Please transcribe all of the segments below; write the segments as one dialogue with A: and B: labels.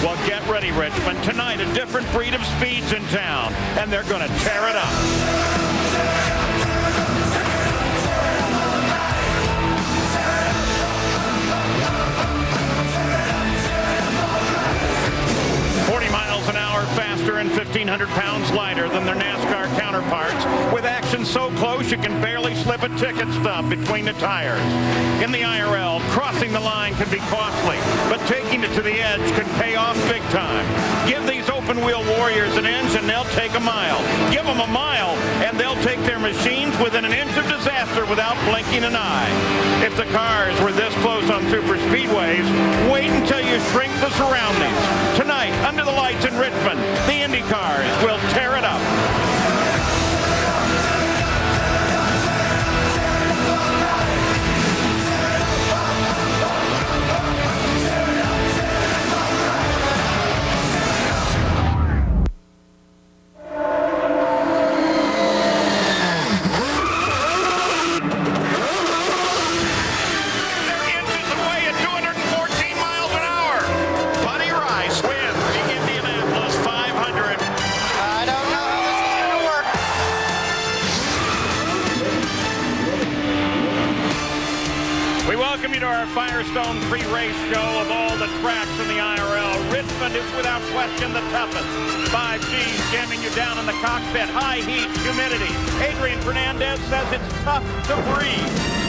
A: Well, get ready, Richmond. Tonight, a different breed of speed's in town, and they're going to tear it up. An hour faster and 1,500 pounds lighter than their NASCAR counterparts, with action so close you can barely slip a ticket stub between the tires. In the IRL, crossing the line can be costly, but taking it to the edge can pay off big time. Give these open-wheel warriors an inch and they'll take a mile. Give them a mile and they'll take their machines within an inch of disaster without blinking an eye. If the cars were this close on super speedways, wait until you shrink the surroundings. Tonight, under the lights in Richmond, the Indy cars will tear it up. Welcome you to our Firestone pre-race show of all the tracks in the IRL. Richmond is without question the toughest. 5Gs jamming you down in the cockpit. High heat, humidity. Adrian Fernandez says it's tough to breathe.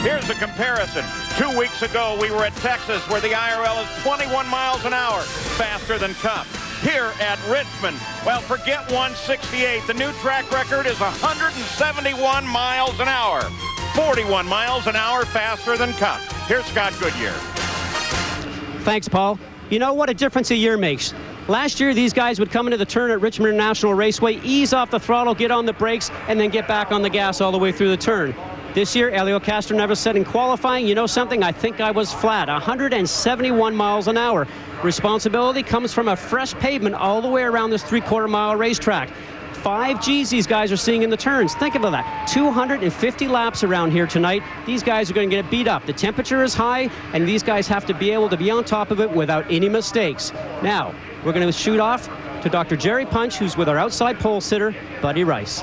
A: Here's a comparison. 2 weeks ago, we were at Texas, where the IRL is 21 miles an hour faster than Cup. Here at Richmond, well, forget 168. The new track record is 171 miles an hour. 41 miles an hour faster than Cup. Here's Scott Goodyear.
B: Thanks, Paul. You know what a difference a year makes. Last year, these guys would come into the turn at Richmond International Raceway, ease off the throttle, get on the brakes, and then get back on the gas all the way through the turn. This year, Elio Castroneves said in qualifying, you know something, I think I was flat, 171 miles an hour. Responsibility comes from a fresh pavement all the way around this 3/4 mile racetrack. 5 Gs these guys are seeing in the turns. Think about that. 250 laps around here tonight. These guys are going to get beat up. The temperature is high, and these guys have to be able to be on top of it without any mistakes. Now, we're going to shoot off to Dr. Jerry Punch, who's with our outside pole sitter, Buddy Rice.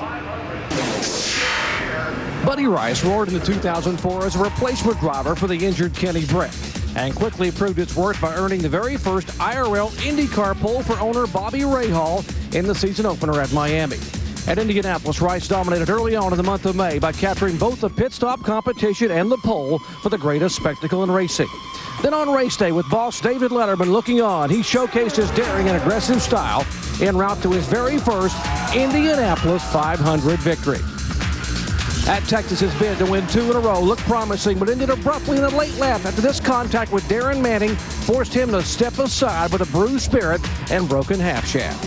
C: Buddy Rice roared in the 2004 as a replacement driver for the injured Kenny Brett, and quickly proved its worth by earning the very first IRL IndyCar pole for owner Bobby Rahal in the season opener at Miami. At Indianapolis, Rice dominated early on in the month of May by capturing both the pit stop competition and the pole for the greatest spectacle in racing. Then on race day, with boss David Letterman looking on, he showcased his daring and aggressive style en route to his very first Indianapolis 500 victory. At Texas, his bid to win 2 in a row looked promising, but ended abruptly in a late lap after this contact with Darren Manning forced him to step aside with a bruised spirit and broken half shaft.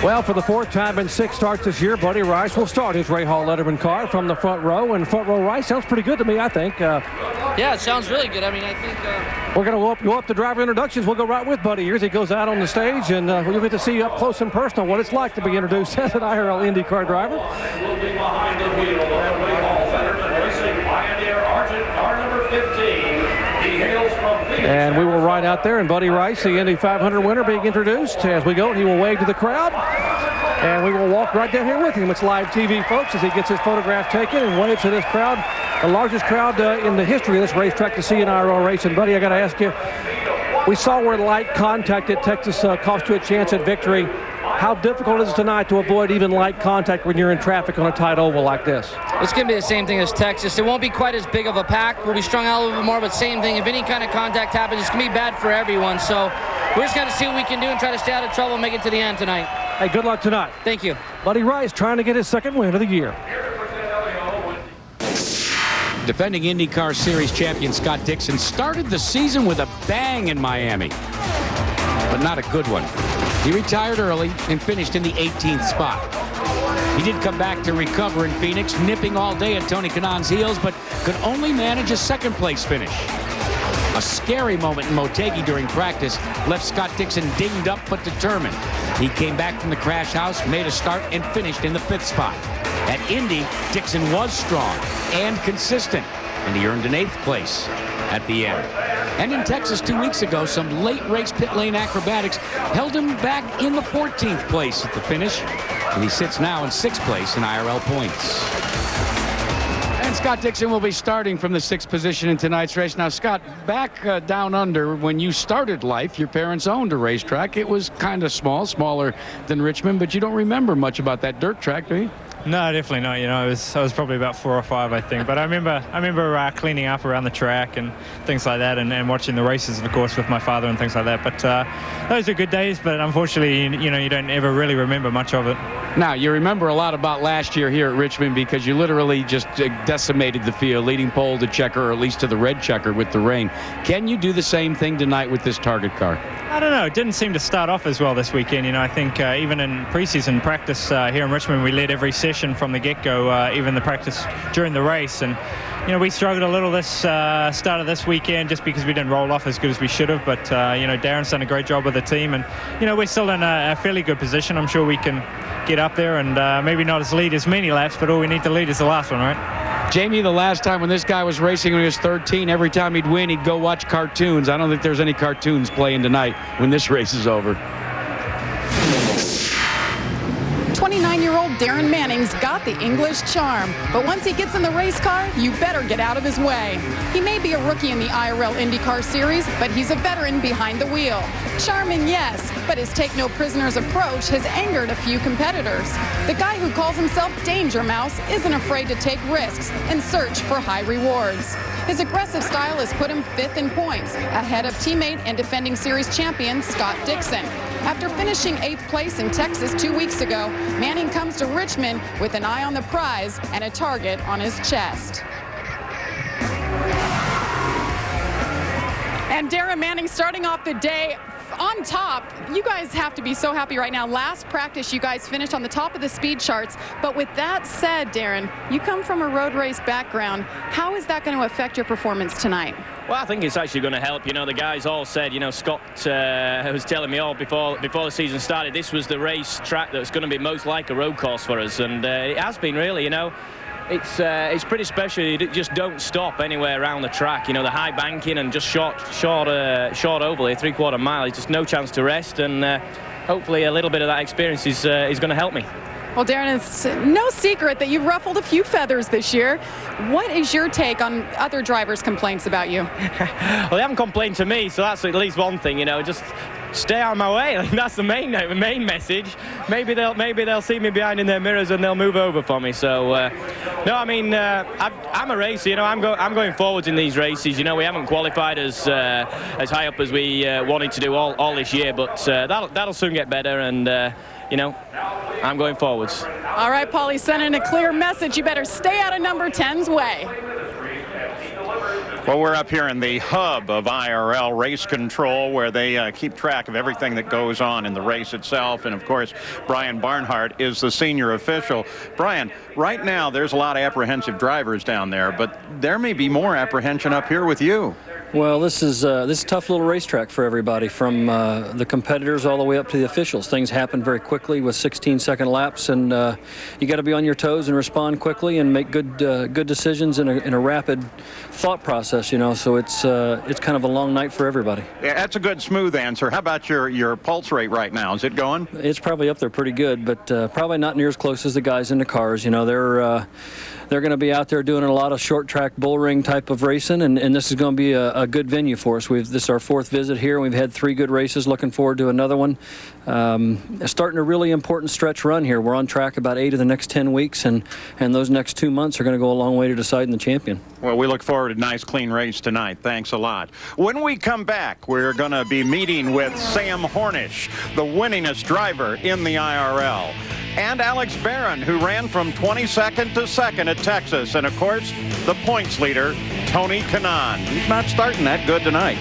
C: Well, for the 4th time in 6 starts this year, Buddy Rice will start his Rahal Letterman car from the front row. And front row Rice sounds pretty good to me, I think.
D: Yeah, it sounds really good. I mean, I think...
C: We're going to go up to driver introductions. We'll go right with Buddy here as he goes out on the stage, and we'll get to see up close and personal what it's like to be introduced as an IRL IndyCar driver.
E: Behind the wheel of Rahal Letterman Racing Pioneer Argent car number 15. He hails from Phoenix.
C: And we will ride out there, and Buddy Rice, the Indy 500 winner, being introduced. As we go, he will wave to the crowd, and we will walk right down here with him. It's live TV, folks, as he gets his photograph taken and waves to this crowd, the largest crowd in the history of this racetrack to see an IRL race. And Buddy, I got to ask you, we saw where light contact at Texas cost you a chance at victory. How difficult is it tonight to avoid even light contact when you're in traffic on a tight oval like this?
D: It's going to be the same thing as Texas. It won't be quite as big of a pack. We'll be strung out a little bit more, but same thing. If any kind of contact happens, it's going to be bad for everyone. So we're just going to see what we can do and try to stay out of trouble and make it to the end tonight.
C: Hey, good luck tonight.
D: Thank you.
C: Buddy Rice trying to get his 2nd win of the year.
F: Defending IndyCar Series champion Scott Dixon started the season with a bang in Miami, but not a good one. He retired early and finished in the 18th spot. He did come back to recover in Phoenix, nipping all day at Tony Kanaan's heels, but could only manage a 2nd place finish. A scary moment in Motegi during practice left Scott Dixon dinged up but determined. He came back from the crash house, made a start, and finished in the 5th spot. At Indy, Dixon was strong and consistent, and he earned an 8th place at the end. And in Texas 2 weeks ago, some late race pit lane acrobatics held him back in the 14th place at the finish. And he sits now in 6th place in IRL points. And Scott Dixon will be starting from the 6th position in tonight's race. Now, Scott, back down under, when you started life, your parents owned a racetrack. It was kind of small, smaller than Richmond, but you don't remember much about that dirt track, do you?
G: No, definitely not. You know, I was probably about 4 or 5, I think. But I remember cleaning up around the track and things like that, and watching the races, of course, with my father and things like that. But those are good days. But unfortunately, you know, you don't ever really remember much of it.
F: Now, you remember a lot about last year here at Richmond because you literally just decimated the field, leading pole to checker, or at least to the red checker with the rain. Can you do the same thing tonight with this target car?
G: I don't know. It didn't seem to start off as well this weekend. You know, I think even in preseason practice here in Richmond, we led every session from the get-go, even the practice during the race. And, you know, we struggled a little this start of this weekend just because we didn't roll off as good as we should have. But, you know, Darren's done a great job with the team. And, you know, we're still in a fairly good position. I'm sure we can get up there and maybe not lead as many laps, but all we need to lead is the last one, right?
F: Jamie, the last time when this guy was racing when he was 13, every time he'd win, he'd go watch cartoons. I don't think there's any cartoons playing tonight when this race is over.
H: 29-year-old Darren Manning's got the English charm, but once he gets in the race car, you better get out of his way. He may be a rookie in the IRL IndyCar Series, but he's a veteran behind the wheel. Charming, yes, but his take-no-prisoners approach has angered a few competitors. The guy who calls himself Danger Mouse isn't afraid to take risks and search for high rewards. His aggressive style has put him 5th in points, ahead of teammate and defending series champion Scott Dixon. After finishing 8th place in Texas 2 weeks ago, Manning comes to Richmond with an eye on the prize and a target on his chest. And Darren Manning starting off the day on top. You guys have to be so happy right now. Last practice, you guys finished on the top of the speed charts. But with that said, Darren, you come from a road race background. How is that going to affect your performance tonight?
I: Well, I think it's actually going to help. You know, the guys all said, you know, Scott was telling me all before the season started, this was the race track that's going to be most like a road course for us. And it has been, really, you know. It's pretty special. You just don't stop anywhere around the track. You know, the high banking and just short oval here, 3/4 mile. It's just no chance to rest, and hopefully a little bit of that experience is going to help me.
H: Well, Darren, it's no secret that you've ruffled a few feathers this year. What is your take on other drivers' complaints about you?
I: Well, they haven't complained to me, so that's at least one thing. You know, just stay out of my way. Like, that's the main message. Maybe they'll see me behind in their mirrors and they'll move over for me. So no, I mean, I'm a racer. You know, I'm going forwards in these races. You know, we haven't qualified as high up as we wanted to do all this year, but that'll soon get better. And you know, I'm going forwards.
H: All right, Paulie, sending a clear message. You better stay out of number 10's way.
A: Well, we're up here in the hub of IRL Race Control, where they keep track of everything that goes on in the race itself. And, of course, Brian Barnhart is the senior official. Brian, right now there's a lot of apprehensive drivers down there, but there may be more apprehension up here with you.
J: Well, this is a tough little racetrack for everybody, from the competitors all the way up to the officials. Things happen very quickly with 16-second laps, and you got to be on your toes and respond quickly and make good decisions in a rapid thought process. You know, so it's kind of a long night for everybody.
A: Yeah, that's a good, smooth answer. How about your pulse rate right now? Is it going?
J: It's probably up there pretty good, but probably not near as close as the guys in the cars. You know, they're going to be out there doing a lot of short track bull ring type of racing, and this is going to be a good venue for us. This is our 4th visit here. We've had 3 good races. Looking forward to another one. Starting a really important stretch run here. We're on track about 8 of the next 10 weeks, and those next 2 months are going to go a long way to deciding the champion.
A: Well, we look forward to a nice, clean race tonight. Thanks a lot. When we come back, we're going to be meeting with Sam Hornish, the winningest driver in the IRL, and Alex Barron, who ran from 22nd to 2nd at Texas, and, of course, the points leader, Tony Kanaan. He's not starting that good tonight.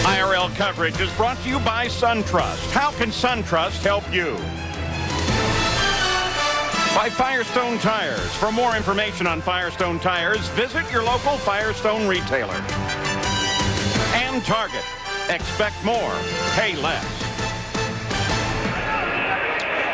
A: IRL coverage is brought to you by SunTrust. How can SunTrust help you? By Firestone Tires. For more information on Firestone Tires, visit your local Firestone retailer. And Target. Expect more, pay less.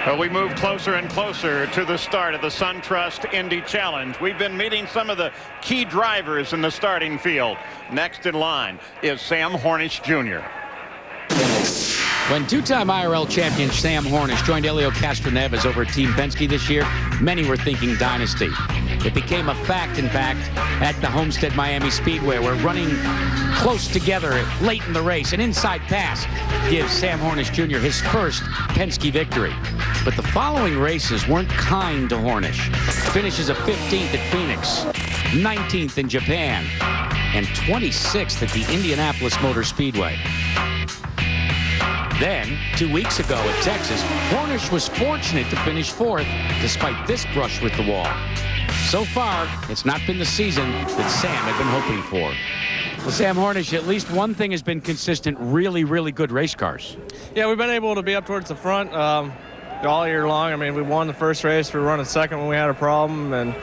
A: Well, we move closer and closer to the start of the SunTrust Indy Challenge. We've been meeting some of the key drivers in the starting field. Next in line is Sam Hornish Jr.
F: When two-time IRL champion Sam Hornish joined Helio Castroneves over at Team Penske this year, many were thinking dynasty. It became a fact, in fact, at the Homestead Miami Speedway, where running close together late in the race, an inside pass gives Sam Hornish Jr. his first Penske victory. But the following races weren't kind to Hornish. Finishes a 15th at Phoenix, 19th in Japan, and 26th at the Indianapolis Motor Speedway. Then, 2 weeks ago at Texas, Hornish was fortunate to finish 4th despite this brush with the wall. So far, it's not been the season that Sam had been hoping for. Well, Sam Hornish, at least one thing has been consistent, really, really good race cars.
K: Yeah, we've been able to be up towards the front all year long. I mean, we won the first race. We were running second when we had a problem, and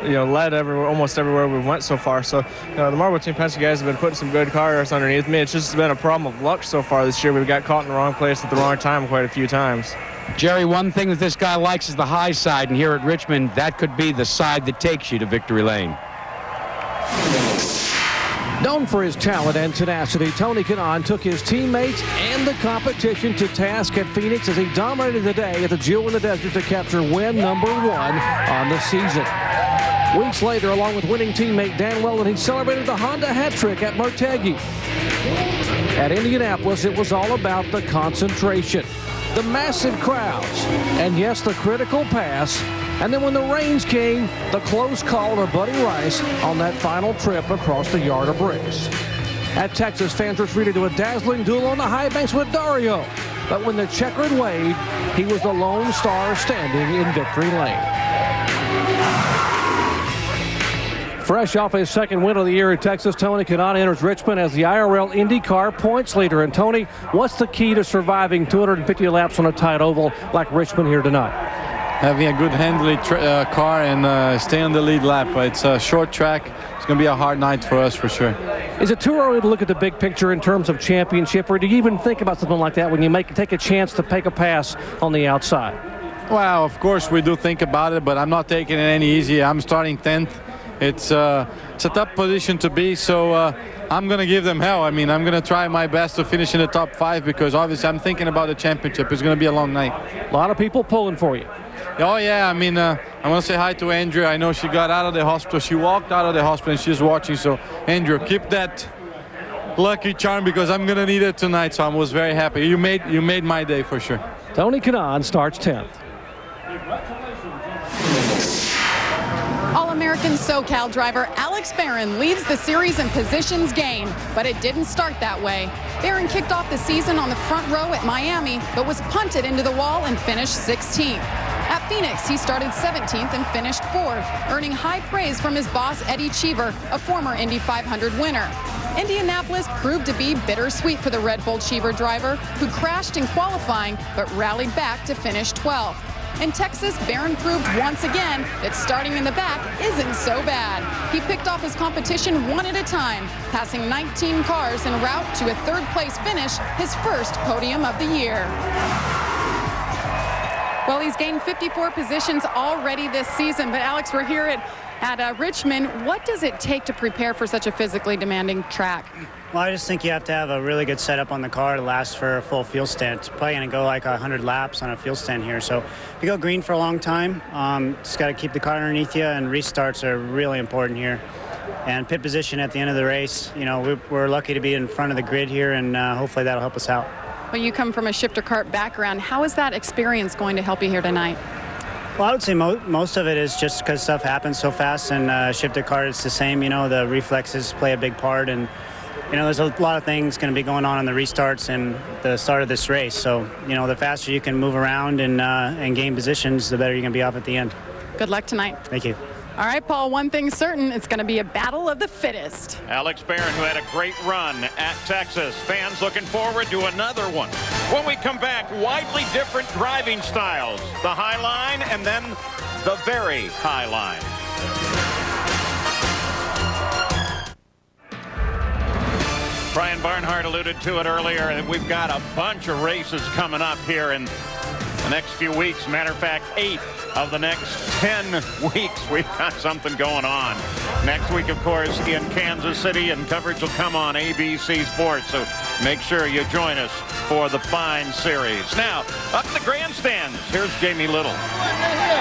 K: led almost everywhere we went so far. So, the Marble Team Penske guys have been putting some good cars underneath me. It's just been a problem of luck so far this year. We've got caught in the wrong place at the wrong time quite a few times.
F: Jerry, one thing that this guy likes is the high side, and here at Richmond, that could be the side that takes you to victory lane.
C: Known for his talent and tenacity, Tony Kanaan took his teammates and the competition to task at Phoenix as he dominated the day at the Jewel in the Desert to capture win number 1 on the season. Weeks later, along with winning teammate Dan Whelan, he celebrated the Honda hat trick at Martegi. At Indianapolis, it was all about the concentration, the massive crowds, and yes, the critical pass. And then when the rains came, the close call to Buddy Rice on that final trip across the yard of bricks. At Texas, fans were treated to a dazzling duel on the high banks with Dario. But when the checkered waved, he was the lone star standing in victory lane. Fresh off his second win of the year at Texas, Tony Kanaan enters Richmond as the IRL IndyCar points leader. And Tony, what's the key to surviving 250 laps on a tight oval like Richmond here tonight?
L: Having a good handling car and stay on the lead lap. It's a short track. It's going to be a hard night for us for sure.
C: Is it too early to look at the big picture in terms of championship, or do you even think about something like that when you take a chance to take a pass on the outside?
L: Well, of course we do think about it, but I'm not taking it any easy. I'm starting 10th. It's a tough position to be, so I'm going to give them hell. I mean, I'm going to try my best to finish in the top 5 because obviously I'm thinking about the championship. It's going to be a long night.
C: A lot of people pulling for you.
L: Oh, yeah. I mean, I want to say hi to Andrea. I know she got out of the hospital. She walked out of the hospital and she's watching. So, Andrea, keep that lucky charm because I'm going to need it tonight. So I was very happy. You made my day for sure.
C: Tony Kanaan starts 10th.
H: All-American SoCal driver Alex Barron leads the series in positions gained, but it didn't start that way. Barron kicked off the season on the front row at Miami, but was punted into the wall and finished 16th. At Phoenix, he started 17th and finished 4th, earning high praise from his boss, Eddie Cheever, a former Indy 500 winner. Indianapolis proved to be bittersweet for the Red Bull Cheever driver, who crashed in qualifying but rallied back to finish 12th. In Texas, Barron proved once again that starting in the back isn't so bad. He picked off his competition one at a time, passing 19 cars en route to a third-place finish, his first podium of the year. Well, he's gained 54 positions already this season, but Alex, we're here at Richmond. What does it take to prepare for such a physically demanding track?
M: Well, I just think you have to have a really good setup on the car to last for a full field stand. It's probably going to go like 100 laps on a field stand here. So if you go green for a long time, just got to keep the car underneath you, and restarts are really important here. And pit position at the end of the race, we're lucky to be in front of the grid here, and hopefully that'll help us out.
H: Well, you come from a shifter kart background. How is that experience going to help you here tonight?
M: Well, I would say most of it is just because stuff happens so fast, and shifter kart, it's the same. The reflexes play a big part, and there's a lot of things going to be going on in the restarts and the start of this race. So, the faster you can move around and gain positions, the better you're going to be off at the end.
H: Good luck tonight.
M: Thank you.
H: All right, Paul, one thing's certain, it's going to be a battle of the fittest.
A: Alex Barron, who had a great run at Texas. Fans looking forward to another one. When we come back, widely different driving styles. The high line and then the very high line. Brian Barnhart alluded to it earlier, and we've got a bunch of races coming up here in the next few weeks. Matter of fact, 8 of the next 10 weeks, we've got something going on. Next week, of course, in Kansas City, and coverage will come on ABC Sports. So make sure you join us for the fine series. Now, up to the grandstands. Here's Jamie Little.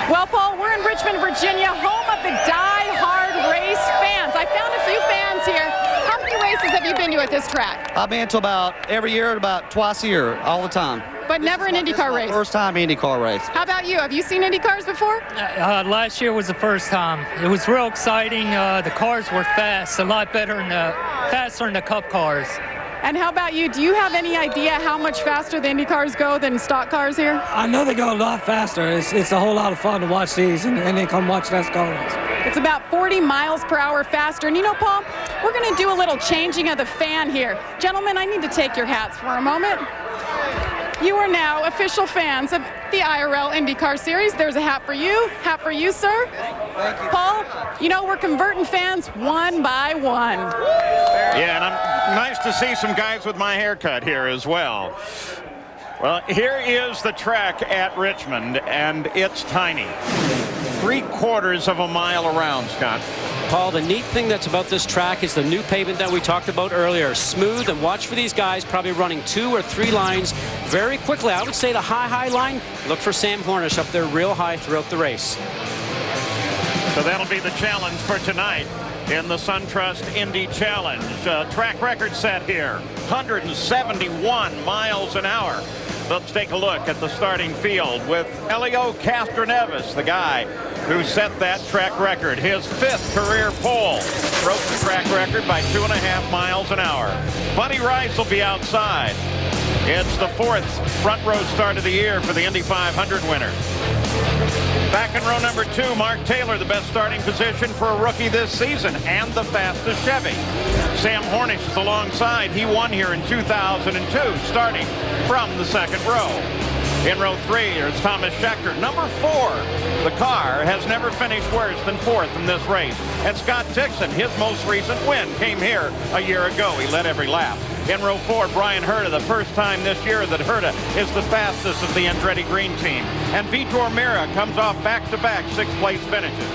H: Well, Paul, we're in Richmond, Virginia, home of the die-hard race fans. I found a few fans here. How many races have you been to at this track?
N: I've been to about every year, about twice a year, all the time.
H: But never an IndyCar race?
N: First time IndyCar race.
H: How about you? Have you seen IndyCars before?
O: Last year was the first time. It was real exciting. The cars were fast, a lot better faster than the Cup cars.
H: And how about you? Do you have any idea how much faster the Indy cars go than stock cars here?
P: I know they go a lot faster. It's a whole lot of fun to watch these and then come watch NASCAR.
H: It's about 40 miles per hour faster. And you know, Paul, we're going to do a little changing of the fan here. Gentlemen, I need to take your hats for a moment. You are now official fans of the IRL IndyCar Series. There's a hat for you, sir.
N: Thank you.
H: Paul, you know, we're converting fans one by one.
A: Yeah, and nice to see some guys with my haircut here as well. Well, here is the track at Richmond, and it's tiny. 3/4 of a mile around, Scott.
B: Paul, the neat thing that's about this track is the new pavement that we talked about earlier. Smooth, and watch for these guys probably running 2 or 3 lines very quickly. I would say the high line, look for Sam Hornish up there real high throughout the race.
A: So that'll be the challenge for tonight in the SunTrust Indy Challenge. Track record set here, 171 miles an hour. Let's take a look at the starting field with Elio Castroneves, the guy who set that track record. His 5th career pole, broke the track record by 2.5 miles an hour. Buddy Rice will be outside. It's the 4th front row start of the year for the Indy 500 winner. Back in row number 2, Mark Taylor, the best starting position for a rookie this season and the fastest Chevy. Sam Hornish is alongside. He won here in 2002, starting from the 2nd row. In row 3, there's Thomas Scheckter, number 4. The car has never finished worse than 4th in this race. And Scott Dixon, his most recent win, came here a year ago. He led every lap. In row 4, Brian Herta, the first time this year that Herta is the fastest of the Andretti Green team. And Vitor Meira comes off back-to-back 6th-place finishes.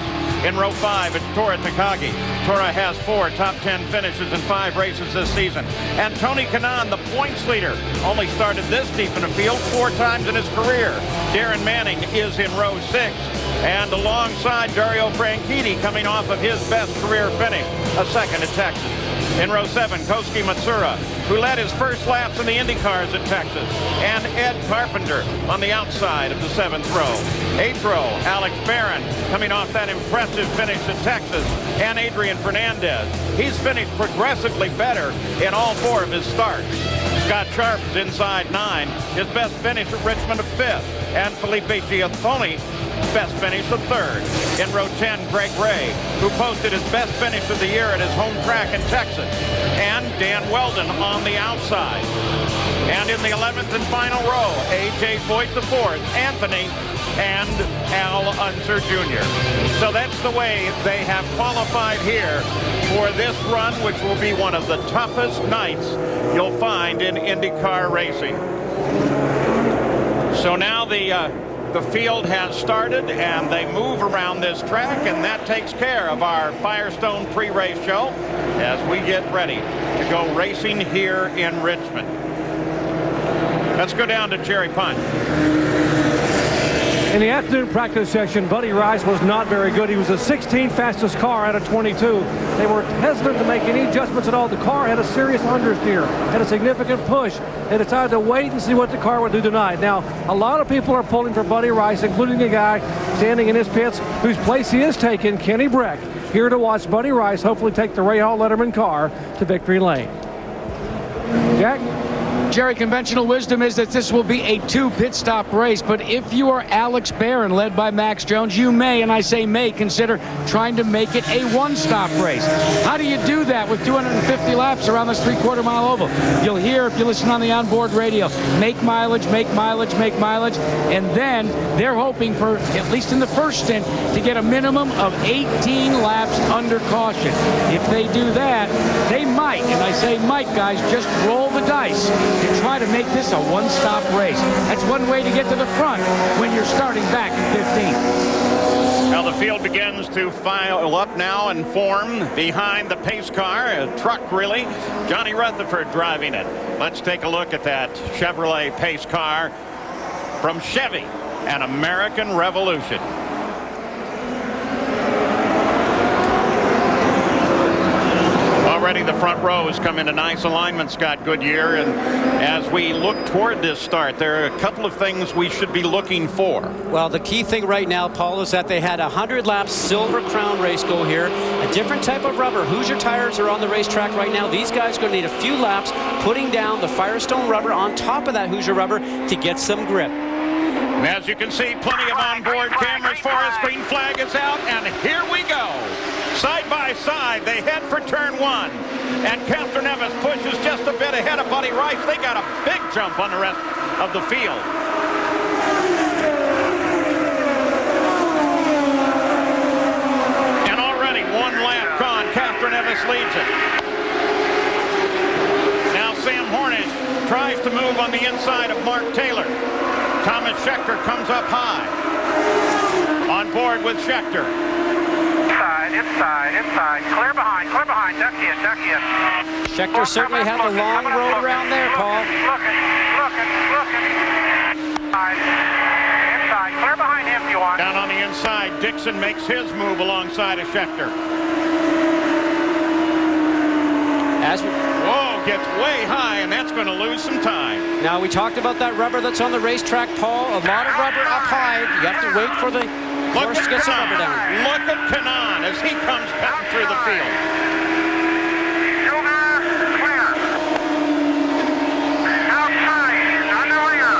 A: In row 5, it's Tora Takagi. Tora has 4 top 10 finishes in 5 races this season. And Tony Kanaan, the points leader, only started this deep in the field 4 times in his career. Darren Manning is in row 6. And alongside Dario Franchitti, coming off of his best career finish, a 2nd at Texas. In row 7, Kosuke Matsura, who led his first laps in the IndyCars at Texas. And Ed Carpenter on the outside of the 7th row. 8th row, Alex Barron, coming off that impressive finish at Texas. And Adrian Fernandez. He's finished progressively better in all 4 of his starts. Scott Sharp is inside 9. His best finish at Richmond, a 5th. And Felipe Giaffoni, best finish, the 3rd. In row 10, Greg Ray, who posted his best finish of the year at his home track in Texas. And Dan Weldon on the outside. And in the 11th and final row, A.J. Foyt IV, Anthony, and Al Unser Jr. So that's the way they have qualified here for this run, which will be one of the toughest nights you'll find in IndyCar racing. So now the field has started, and they move around this track, and that takes care of our Firestone pre-race show as we get ready to go racing here in Richmond. Let's go down to Jerry Punt.
C: In the afternoon practice session, Buddy Rice was not very good. He was the 16th fastest car out of 22. They were hesitant to make any adjustments at all. The car had a serious understeer, had a significant push. They decided to wait and see what the car would do tonight. Now, a lot of people are pulling for Buddy Rice, including a guy standing in his pits whose place he has taken, Kenny Breck, here to watch Buddy Rice hopefully take the Ray Hall Letterman car to victory lane. Jack?
F: Jerry, conventional wisdom is that this will be a 2 pit stop race, but if you are Alex Barron, led by Max Jones, you may, and I say may, consider trying to make it a 1-stop race. How do you do that with 250 laps around this 3/4 mile oval? You'll hear, if you listen on the onboard radio, make mileage, make mileage, make mileage, and then they're hoping for, at least in the first stint, to get a minimum of 18 laps under caution. If they do that, they might, and I say might, guys, just roll the dice, and try to make this a one-stop race. That's one way to get to the front when you're starting back in 15th.
A: Now the field begins to file up now and form behind the pace car, a truck really. Johnny Rutherford driving it. Let's take a look at that Chevrolet pace car from Chevy, an American Revolution. Already the front row has come into nice alignment, Scott Goodyear, and as we look toward this start, there are a couple of things we should be looking for.
B: Well, the key thing right now, Paul, is that they had a 100-lap Silver Crown race go here. A different type of rubber. Hoosier tires are on the racetrack right now. These guys are going to need a few laps putting down the Firestone rubber on top of that Hoosier rubber to get some grip.
A: And as you can see, plenty of onboard cameras for us. Green flag is out, and here we go. Side by side, they head for turn one. And Castroneves pushes just a bit ahead of Buddy Rice. They got a big jump on the rest of the field. And already one lap gone. Castroneves leads it. Now Sam Hornish tries to move on the inside of Mark Taylor. Thomas Schechter comes up high. On board with Schechter.
Q: Inside. Clear behind, duck in.
B: Schechter certainly had the long road around there, Paul.
Q: Looking. Inside, clear behind him if you want.
A: Down on the inside, Dixon makes his move alongside of Schechter. Whoa, gets way high, and that's going to lose some time.
B: Now, we talked about that rubber that's on the racetrack, Paul. A lot of rubber up high. You have to wait for the horse to get some rubber down.
A: Look at Kanan as he comes cutting through the field.
Q: Clear. Outside, on the rear.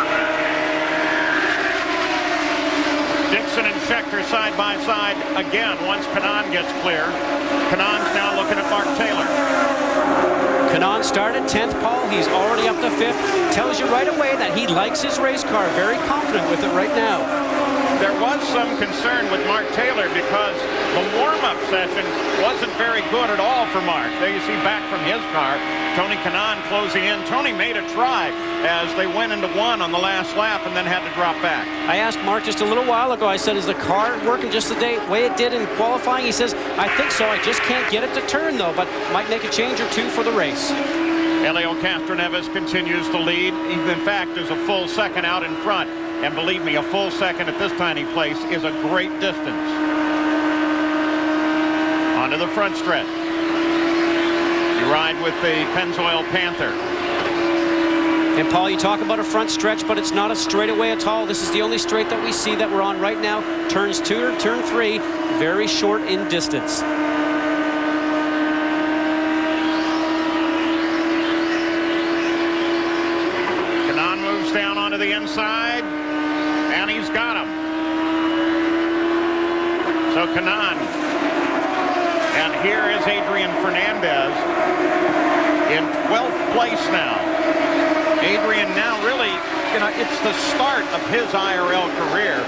A: Dixon and Schechter side by side again once Kanan gets clear. Kanan's now looking at Mark Taylor.
B: Kanan started 10th, Paul. He's already up to 5th. Tells you right away that he likes his race car. Very confident with it right now.
A: There was some concern with Mark Taylor because the warm-up session wasn't very good at all for Mark. There you see back from his car, Tony Kanaan closing in. Tony made a try as they went into one on the last lap and then had to drop back.
B: I asked Mark just a little while ago, I said, is the car working just the way it did in qualifying? He says, I think so. I just can't get it to turn, though, but might make a change or two for the race.
A: Elio Castroneves continues to lead. In fact, there's a full second out in front. And believe me, a full second at this tiny place is a great distance. Onto the front stretch. You ride with the Pennzoil Panther.
B: And Paul, you talk about a front stretch, but it's not a straightaway at all. This is the only straight that we see that we're on right now. Turns 2 or turn 3, very short in distance.
A: Kanan moves down onto the inside. And he's got him. So Kanan. And here is Adrian Fernandez in 12th place now. Adrian now really, it's the start of his IRL career.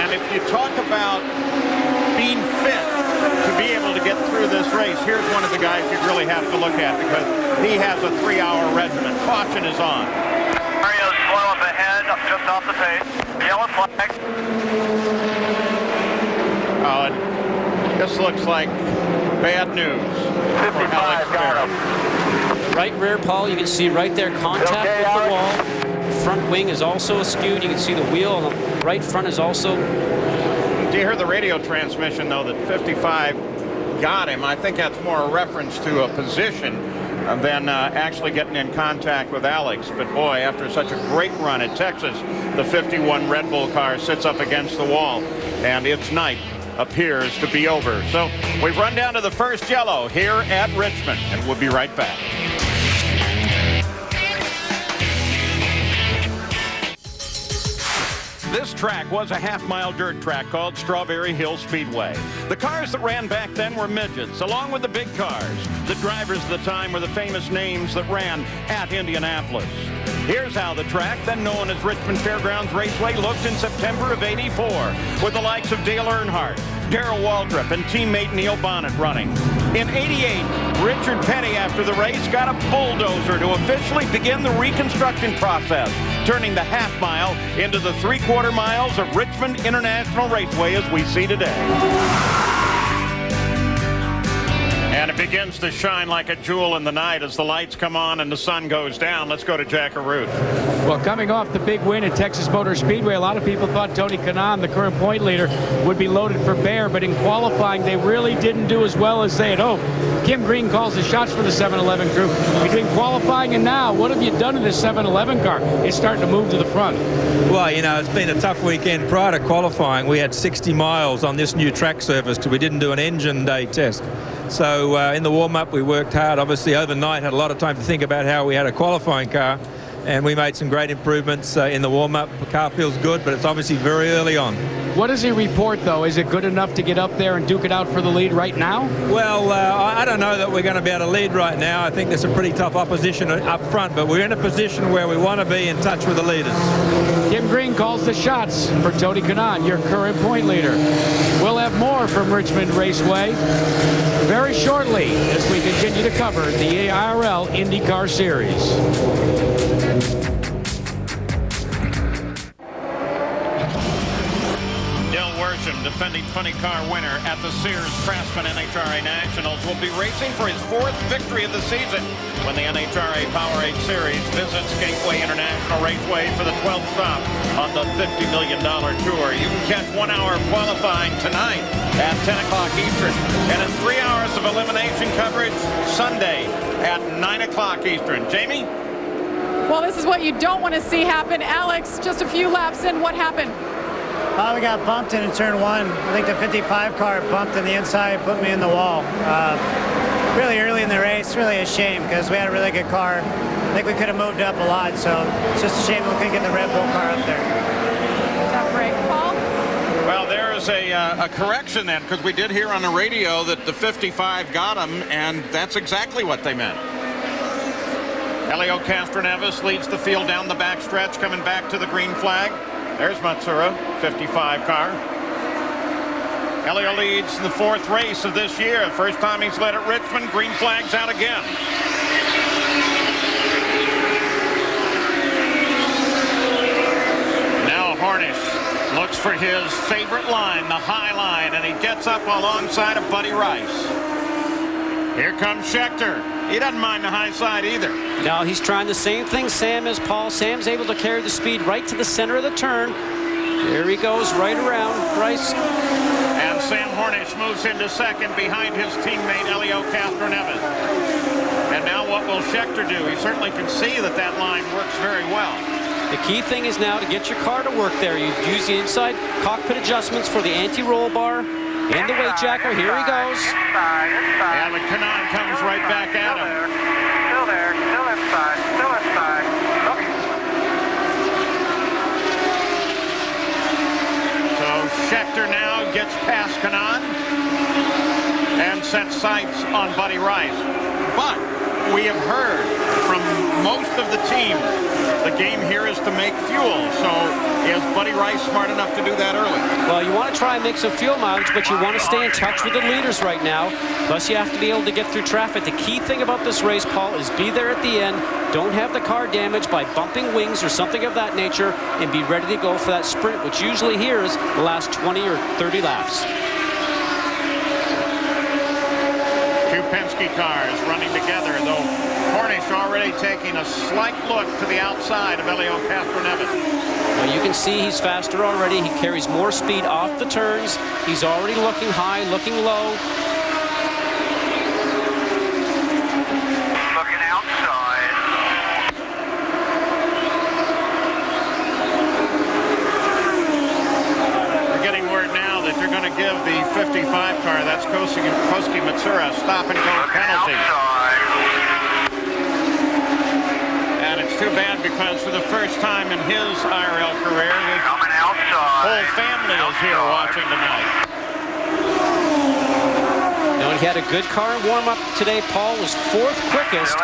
A: And if you talk about being fit to be able to get through this race, here's one of the guys you really have to look at because he has a 3-hour regimen. Caution is on.
Q: Mario's slow up ahead, just off the pace. Yellow flag.
A: Oh, and this looks like bad news for Alex Barrett.
B: Right rear, Paul, you can see right there contact with the wall. Front wing is also askewed. You can see the wheel on the right front is also.
A: Do you hear the radio transmission, though, that 55 got him? I think that's more a reference to a position than actually getting in contact with Alex. But boy, after such a great run at Texas, the 51 Red Bull car sits up against the wall, and its night appears to be over. So we've run down to the first yellow here at Richmond, and we'll be right back. This track was a half-mile dirt track called Strawberry Hill Speedway. The cars that ran back then were midgets, along with the big cars. The drivers of the time were the famous names that ran at Indianapolis. Here's how the track, then known as Richmond Fairgrounds Raceway, looked in September of '84, with the likes of Dale Earnhardt, Darrell Waldrop and teammate Neil Bonnet running. In '88, Richard Petty, after the race, got a bulldozer to officially begin the reconstruction process, turning the half mile into the 3/4 miles of Richmond International Raceway as we see today. And it begins to shine like a jewel in the night as the lights come on and the sun goes down. Let's go to Jack Arute.
F: Well, coming off the big win at Texas Motor Speedway, a lot of people thought Tony Kanaan, the current point leader, would be loaded for bear, but in qualifying, they really didn't do as well as they had hoped. Kim Green calls the shots for the 7-Eleven crew. Between qualifying and now, what have you done to this 7-Eleven car? It's starting to move to the front.
R: Well, you know, it's been a tough weekend. Prior to qualifying, we had 60 miles on this new track surface because we didn't do an engine day test. So in the warm-up, we worked hard. Obviously, overnight, had a lot of time to think about how we had a qualifying car. And we made some great improvements in the warm-up. The car feels good, but it's obviously very early on.
F: What does he report, though? Is it good enough to get up there and duke it out for the lead right now?
R: Well, I don't know that we're going to be able to lead right now. I think there's some pretty tough opposition up front, but we're in a position where we want to be in touch with the leaders.
F: Kim Green calls the shots for Tony Kanaan, your current point leader. We'll have more from Richmond Raceway very shortly as we continue to cover the IRL IndyCar Series.
A: Defending 20-car winner at the Sears Craftsman NHRA Nationals, will be racing for his 4th victory of the season when the NHRA Powerade Series visits Gateway International Raceway for the 12th stop on the $50 million tour. You can catch 1 hour of qualifying tonight at 10 o'clock Eastern, and in 3 hours of elimination coverage Sunday at 9 o'clock Eastern. Jamie?
H: Well, this is what you don't want to see happen. Alex, just a few laps in, what happened?
M: We got bumped in turn 1. I think the 55 car bumped on the inside, put me in the wall. Really early in the race, really a shame because we had a really good car. I think we could have moved up a lot, so it's just a shame we couldn't get the Red Bull car up there.
H: Tough break. Paul?
A: Well, there is a correction then, because we did hear on the radio that the 55 got him, and that's exactly what they meant. Helio Castroneves leads the field down the backstretch, coming back to the green flag. There's Matsura, 55 car. Helio leads the 4th race of this year. First time he's led at Richmond. Green flag's out again. Now Hornish looks for his favorite line, the high line, and he gets up alongside of Buddy Rice. Here comes Schechter. He doesn't mind the high side either.
B: No, he's trying the same thing Sam is, Paul. Sam's able to carry the speed right to the center of the turn. There he goes, right around Rice.
A: And Sam Hornish moves into second behind his teammate Helio Castroneves. And now what will Schechter do? He certainly can see that that line works very well.
B: The key thing is now to get your car to work there. You use the inside cockpit adjustments for the anti-roll bar and the weight jacker. Here he goes.
A: And the Kanaan comes right back at him.
Q: Still there, still inside, still inside.
A: So Schechter now gets past Kanaan and sets sights on Buddy Rice. But we have heard from most of the team the game here is to make fuel. So is Buddy Rice smart enough to do that early?
B: Well, you want to try and make some fuel mileage, but you want to stay in touch with the leaders right now. Plus, you have to be able to get through traffic. The key thing about this race, Paul, is be there at the end. Don't have the car damaged by bumping wings or something of that nature, and be ready to go for that sprint, which usually here is the last 20 or 30 laps.
A: Two Penske cars running together, though Hornish already taking a slight look to the outside of Helio Castroneves.
B: Well, you can see he's faster already. He carries more speed off the turns. He's already looking high, looking low.
Q: Looking outside.
A: We're getting word now that they're going to give the 55 car, that's Koski Matsura, stop and go penalty. And it's too bad because for the first time in his IRL career, his whole family is here watching tonight.
B: Now, he had a good car in warm-up today. Paul was 4th quickest.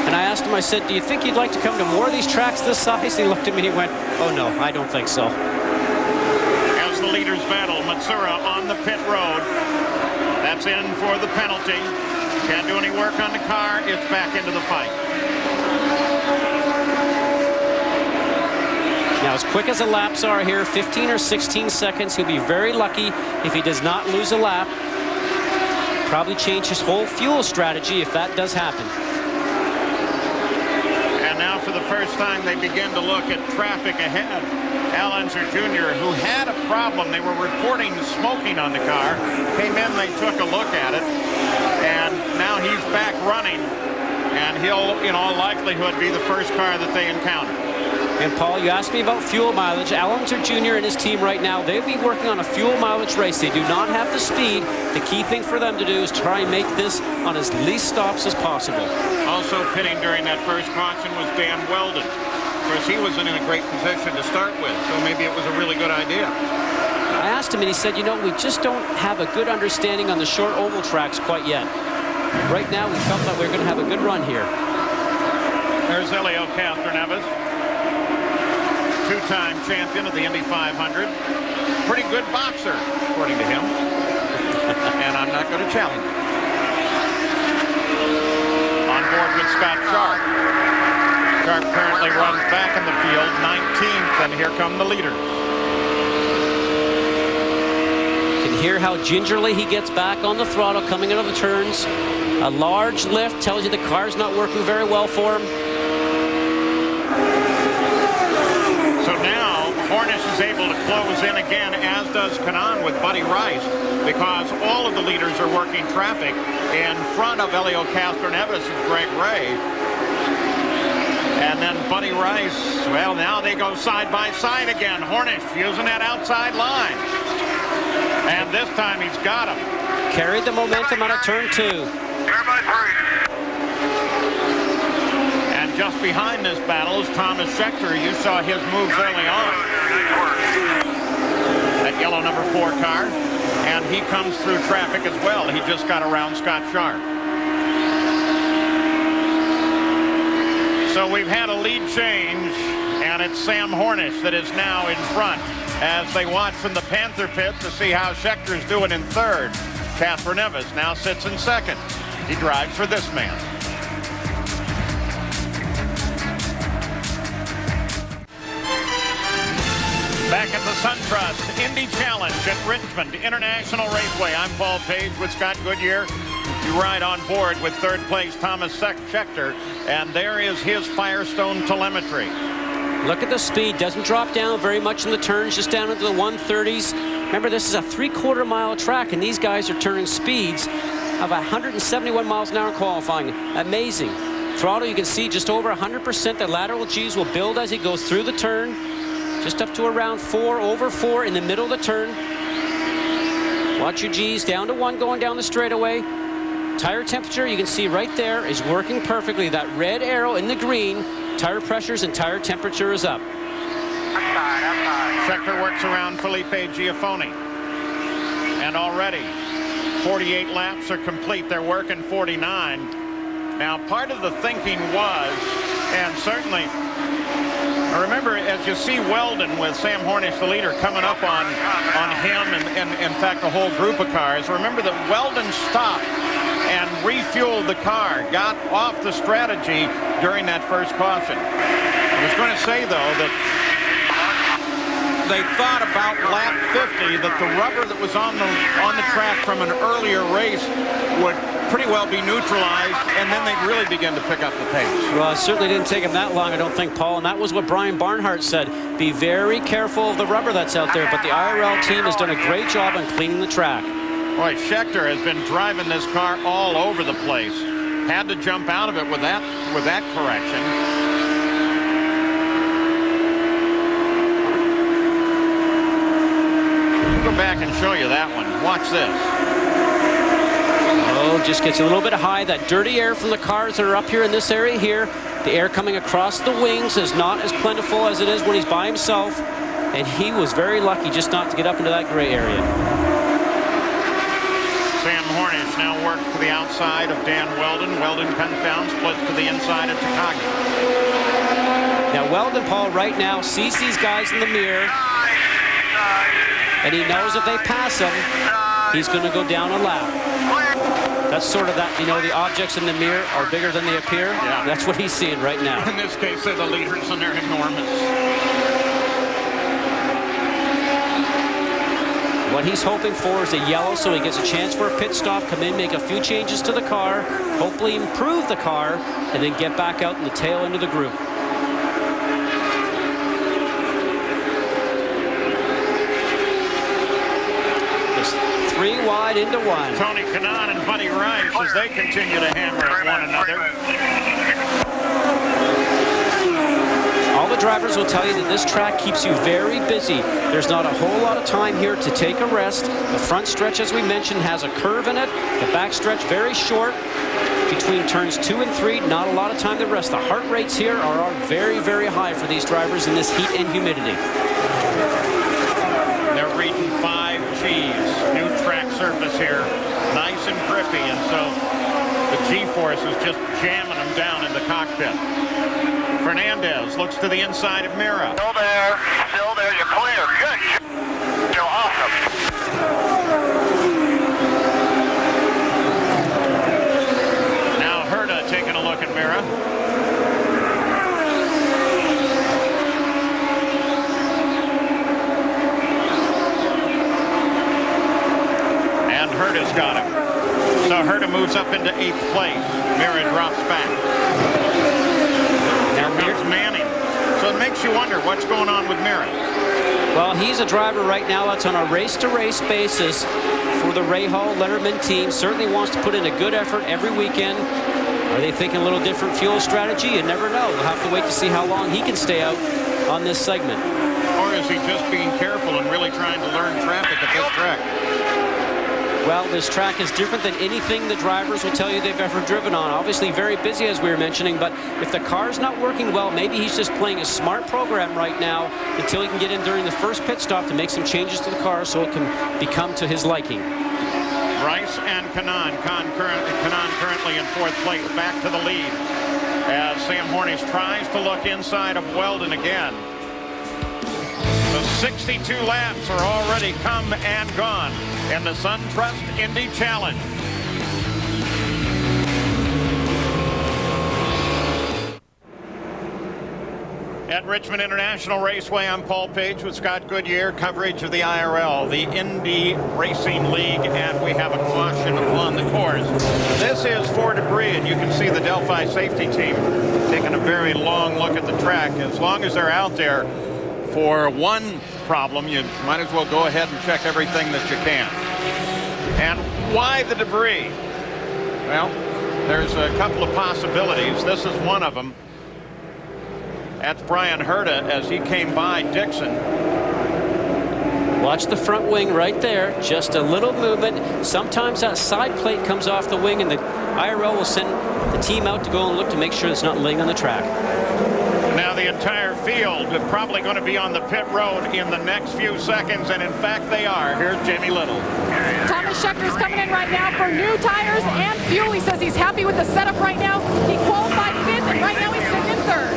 B: And I asked him, I said, do you think you'd like to come to more of these tracks this size? He looked at me and he went, oh no, I don't think so.
A: As the leaders battle. Matsura on the pit road. That's in for the penalty. Can't do any work on the car. It's back into the fight.
B: Now, as quick as the laps are here, 15 or 16 seconds, he'll be very lucky if he does not lose a lap. Probably change his whole fuel strategy if that does happen.
A: And now for the first time, they begin to look at traffic ahead. Al Unser Jr., who had a problem, they were reporting smoking on the car, came in, they took a look at it, and now he's back running, and he'll, in all likelihood, be the first car that they encounter.
B: And Paul, you asked me about fuel mileage. Al Unser Jr. and his team right now, they'll be working on a fuel mileage race. They do not have the speed. The key thing for them to do is try and make this on as least stops as possible.
A: Also pitting during that first caution was Dan Weldon. Of course, he wasn't in a great position to start with, so maybe it was a really good idea.
B: I asked him, and he said, you know, we just don't have a good understanding on the short oval tracks quite yet. Right now, we felt that we were going to have a good run here.
A: There's Elio Castroneves, two-time champion of the Indy 500. Pretty good boxer, according to him. And I'm not going to challenge him. On board with Scott Sharp. Sharp currently runs back in the field, 19th, and here come the leaders.
B: You can hear how gingerly he gets back on the throttle coming out of the turns. A large lift tells you the car's not working very well for him.
A: So now Hornish is able to close in again, as does Kanaan with Buddy Rice, because all of the leaders are working traffic. In front of Elio Castroneves is Greg Ray. And then Buddy Rice, well, now they go side by side again. Hornish using that outside line. And this time he's got him.
B: Carried the momentum out of turn 2.
A: And just behind this battle is Thomas Scheckter. You saw his moves early on. That yellow number 4 car. And he comes through traffic as well. He just got around Scott Sharp. So we've had a lead change, and it's Sam Hornish that is now in front as they watch from the Panther pit to see how Scheckter's doing in third. Castroneves now sits in second. He drives for this man. Back at the SunTrust Indy Challenge at Richmond International Raceway. I'm Paul Page with Scott Goodyear. You ride on board with third place Thomas Scheckter, and there is his Firestone telemetry.
B: Look at the speed. Doesn't drop down very much in the turns, just down into the 130s. Remember, this is a 3/4 mile track, and these guys are turning speeds of 171 miles an hour in qualifying. Amazing. Throttle, you can see just over 100%. The lateral G's will build as he goes through the turn. Just up to around 4, over 4 in the middle of the turn. Watch your G's down to 1 going down the straightaway. Tire temperature, you can see right there, is working perfectly. That red arrow in the green, tire pressures and tire temperature is up.
A: Scheckter works around Felipe Giafoni. And already 48 laps are complete. They're working 49. Now, part of the thinking was, and certainly, remember, as you see Weldon with Sam Hornish, the leader, coming up on him and in fact, a whole group of cars, remember that Weldon stopped and refueled the car, got off the strategy during that first caution. I was going to say, though, that they thought about lap 50 that the rubber that was on the track from an earlier race would pretty well be neutralized, and then they'd really begin to pick up the pace.
B: Well, it certainly didn't take him that long, I don't think, Paul, and that was what Brian Barnhart said. Be very careful of the rubber that's out there, but the IRL team has done a great job on cleaning the track.
A: Boy, Scheckter has been driving this car all over the place. Had to jump out of it with that correction. I'll go back and show you that one. Watch this.
B: Oh, just gets a little bit high. That dirty air from the cars that are up here in this area here. The air coming across the wings is not as plentiful as it is when he's by himself. And he was very lucky just not to get up into that gray area.
A: Sam Hornish now works to the outside of Dan Weldon. Weldon comes down, splits to the inside of Takagi.
B: Now Weldon, Paul, right now sees these guys in the mirror. and he knows if they pass him, he's going to go down a lap. That's sort of that, you know, the objects in the mirror are bigger than they appear.
A: Yeah.
B: That's what he's seeing right now.
A: In this case, they're the leaders, and they're enormous.
B: What he's hoping for is a yellow, so he gets a chance for a pit stop, come in, make a few changes to the car, hopefully improve the car, and then get back out in the tail end of the group. Three wide into one.
A: Tony Kanaan and Buddy Rice as they continue to hammer at one another.
B: All the drivers will tell you that this track keeps you very busy. There's not a whole lot of time here to take a rest. The front stretch, as we mentioned, has a curve in it. The back stretch very short. Between turns 2 and 3, not a lot of time to rest. The heart rates here are very, very high for these drivers in this heat and humidity.
A: They're reading 5Gs. New track surface here. Nice and grippy, and so the G-force is just jamming them down in the cockpit. Fernandez looks to the inside of Mira.
Q: Still there. Still there. You're clear. Good. You're awesome.
A: Now Herta taking a look at Mira. And Herta's got him. So Herta moves up into 8th place. Mira drops back. Here comes Manning. So it makes you wonder what's going on with Mira.
B: Well, he's a driver right now that's on a race-to-race basis for the Rahal Letterman team. Certainly wants to put in a good effort every weekend. Are they thinking a little different fuel strategy? You never know. We'll have to wait to see how long he can stay out on this segment.
A: Or is he just being careful and really trying to learn traffic at this track?
B: Well, this track is different than anything the drivers will tell you they've ever driven on. Obviously very busy, as we were mentioning, but if the car's not working well, maybe he's just playing a smart program right now until he can get in during the first pit stop to make some changes to the car so it can become to his liking.
A: Rice and Kanaan. Kanaan currently in 4th place, back to the lead as Sam Hornish tries to look inside of Weldon again. The 62 laps are already come and gone in the SunTrust Indy Challenge. At Richmond International Raceway, I'm Paul Page with Scott Goodyear, coverage of the IRL, the Indy Racing League, and we have a caution on the course. This is for debris, and you can see the Delphi safety team taking a very long look at the track. As long as they're out there for one problem, you might as well go ahead and check everything that you can. And why the debris? Well, there's a couple of possibilities. This is one of them. That's Brian Herta as he came by Dixon.
B: Watch the front wing right there. Just a little movement. Sometimes that side plate comes off the wing, and the IRL will send the team out to go and look to make sure it's not laying on the track.
A: Now the entire field is probably going to be on the pit road in the next few seconds, and in fact they are. Here's Jamie Little.
H: Thomas Schechter's coming in right now for new tires and fuel. He says he's happy with the setup right now. He qualified 5th, and right now he's sitting in 3rd.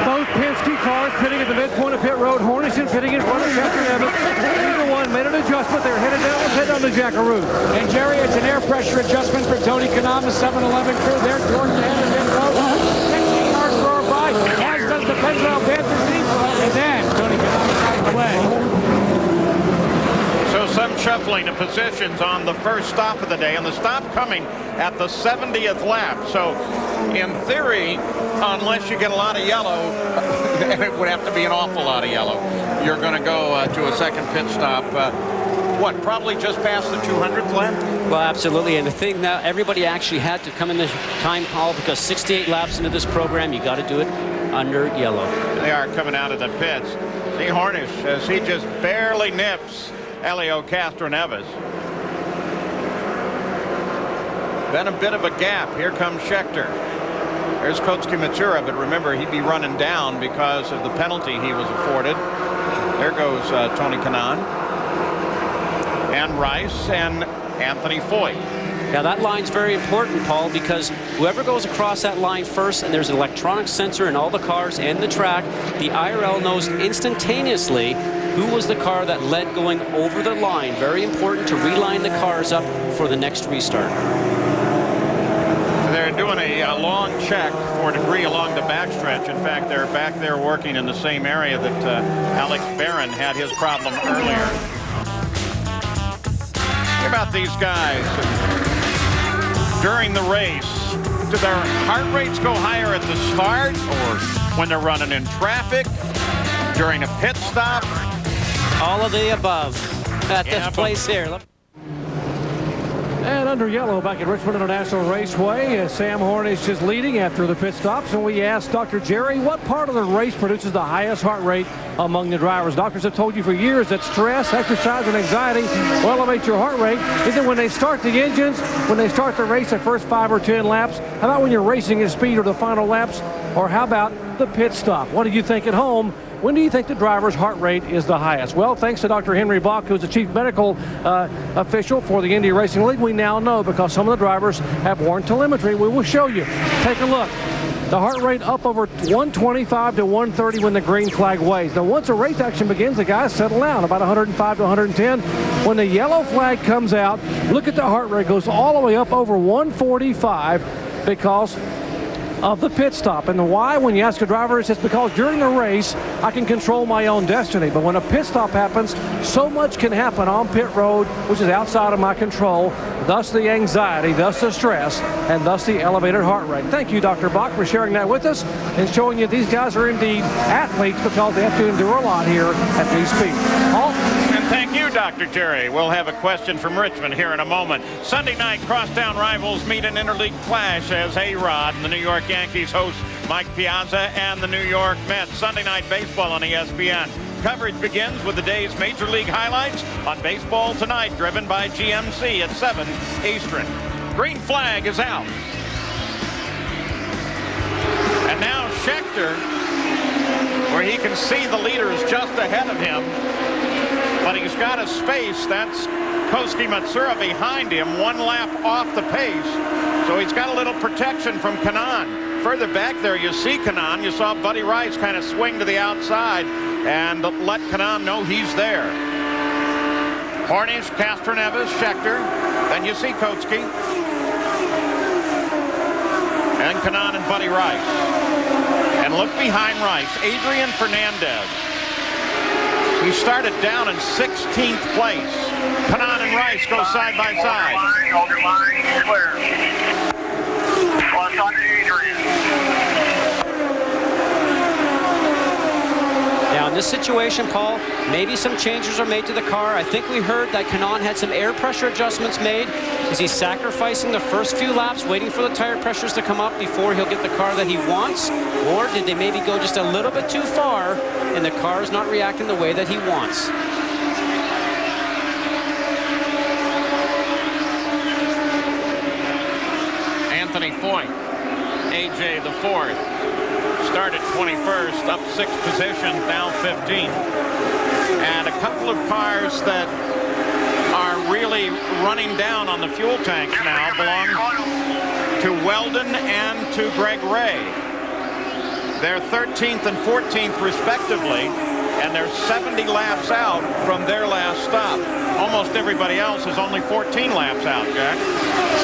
C: Both Penske cars pitting at the midpoint of pit road. Hornish pitting in front of Schechter and Evans. Either one made an adjustment. They're headed down. Let's head down to Jackaroo.
S: And Jerry, it's an air pressure adjustment for Tony Kanaan, the 7-Eleven crew. They're towards the head of pit road. 16 cars roar by, as does the Penske Panther team. And then Tony Kanaan is out of the way.
A: So some shuffling of positions on the first stop of the day, and the stop coming at the 70th lap. So in theory, unless you get a lot of yellow, and it would have to be an awful lot of yellow, you're going to go to a second pit stop. What, probably just past the 200th lap?
B: Well, absolutely. And the thing now, everybody actually had to come in the time call because 68 laps into this program, you got to do it under yellow.
A: They are coming out of the pits. See Hornish as he just barely nips Helio Castroneves. Then a bit of a gap. Here comes Schechter. There's Kotsuki Matsura, but remember, he'd be running down because of the penalty he was afforded. There goes Tony Kanaan. And Rice and Anthony Foyt.
B: Yeah, that line's very important, Paul, because whoever goes across that line first, and there's an electronic sensor in all the cars and the track, the IRL knows instantaneously who was the car that led going over the line. Very important to reline the cars up for the next restart.
A: They're doing a long check for debris along the backstretch. In fact, they're back there working in the same area that Alex Barron had his problem earlier. Think about these guys. During the race, do their heart rates go higher at the start or when they're running in traffic, during a pit stop?
B: All of the above at this place here.
C: And under yellow back at Richmond International Raceway, Sam Horn is just leading after the pit stops. And we asked Dr. Jerry what part of the race produces the highest heart rate among the drivers. Doctors have told you for years that stress, exercise, and anxiety will elevate your heart rate. Is it when they start the engines, when they start the race the first 5 or 10 laps? How about when you're racing at speed or the final laps? Or how about the pit stop? What do you think at home? When do you think the driver's heart rate is the highest? Well, thanks to Dr. Henry Bach, who's the chief medical official for the Indy Racing League, we now know because some of the drivers have worn telemetry. We will show you. Take a look. The heart rate up over 125 to 130 when the green flag waves. Now, once a race action begins, the guys settle down about 105 to 110. When the yellow flag comes out, look at the heart rate. Goes all the way up over 145 because of the pit stop. And why, when you ask a driver, it's because during the race I can control my own destiny, but when a pit stop happens, so much can happen on pit road which is outside of my control, thus the anxiety, thus the stress, and thus the elevated heart rate. Thank you, Dr. Bach, for sharing that with us and showing you these guys are indeed athletes because they have to endure a lot here at these speeds. Paul?
A: And thank you, Dr. Jerry. We'll have a question from Richmond here in a moment. Sunday night, crosstown rivals meet an interleague clash as A-Rod and the New York Yankees host Mike Piazza and the New York Mets. Sunday night baseball on ESPN. Coverage begins with the day's major league highlights on Baseball Tonight, driven by GMC at 7 Eastern. Green flag is out. And now Schechter, where he can see the leaders just ahead of him, but he's got a space. That's Koski Matsura behind him, 1 lap off the pace. So he's got a little protection from Kanaan. Further back there, you see Kanaan. You saw Buddy Rice kind of swing to the outside and let Kanaan know he's there. Hornish, Castroneves, Schechter. Then you see Koski. And Kanaan and Buddy Rice. And look behind Rice, Adrian Fernandez. He started down in 16th place. Kanaan and Rice go side by side.
Q: Hold your line, clear. Plus on Adrian.
B: Now, in this situation, Paul, maybe some changes are made to the car. I think we heard that Kanaan had some air pressure adjustments made. Is he sacrificing the first few laps, waiting for the tire pressures to come up before he'll get the car that he wants? Or did they maybe go just a little bit too far and the car is not reacting the way that he wants?
A: Anthony Foyt, AJ the 4th, started 21st, up 6 positions, now 15th. And a couple of cars that are really running down on the fuel tanks now belong to Weldon and to Greg Ray. They're 13th and 14th respectively, and they're 70 laps out from their last stop. Almost everybody else is only 14 laps out, Jack.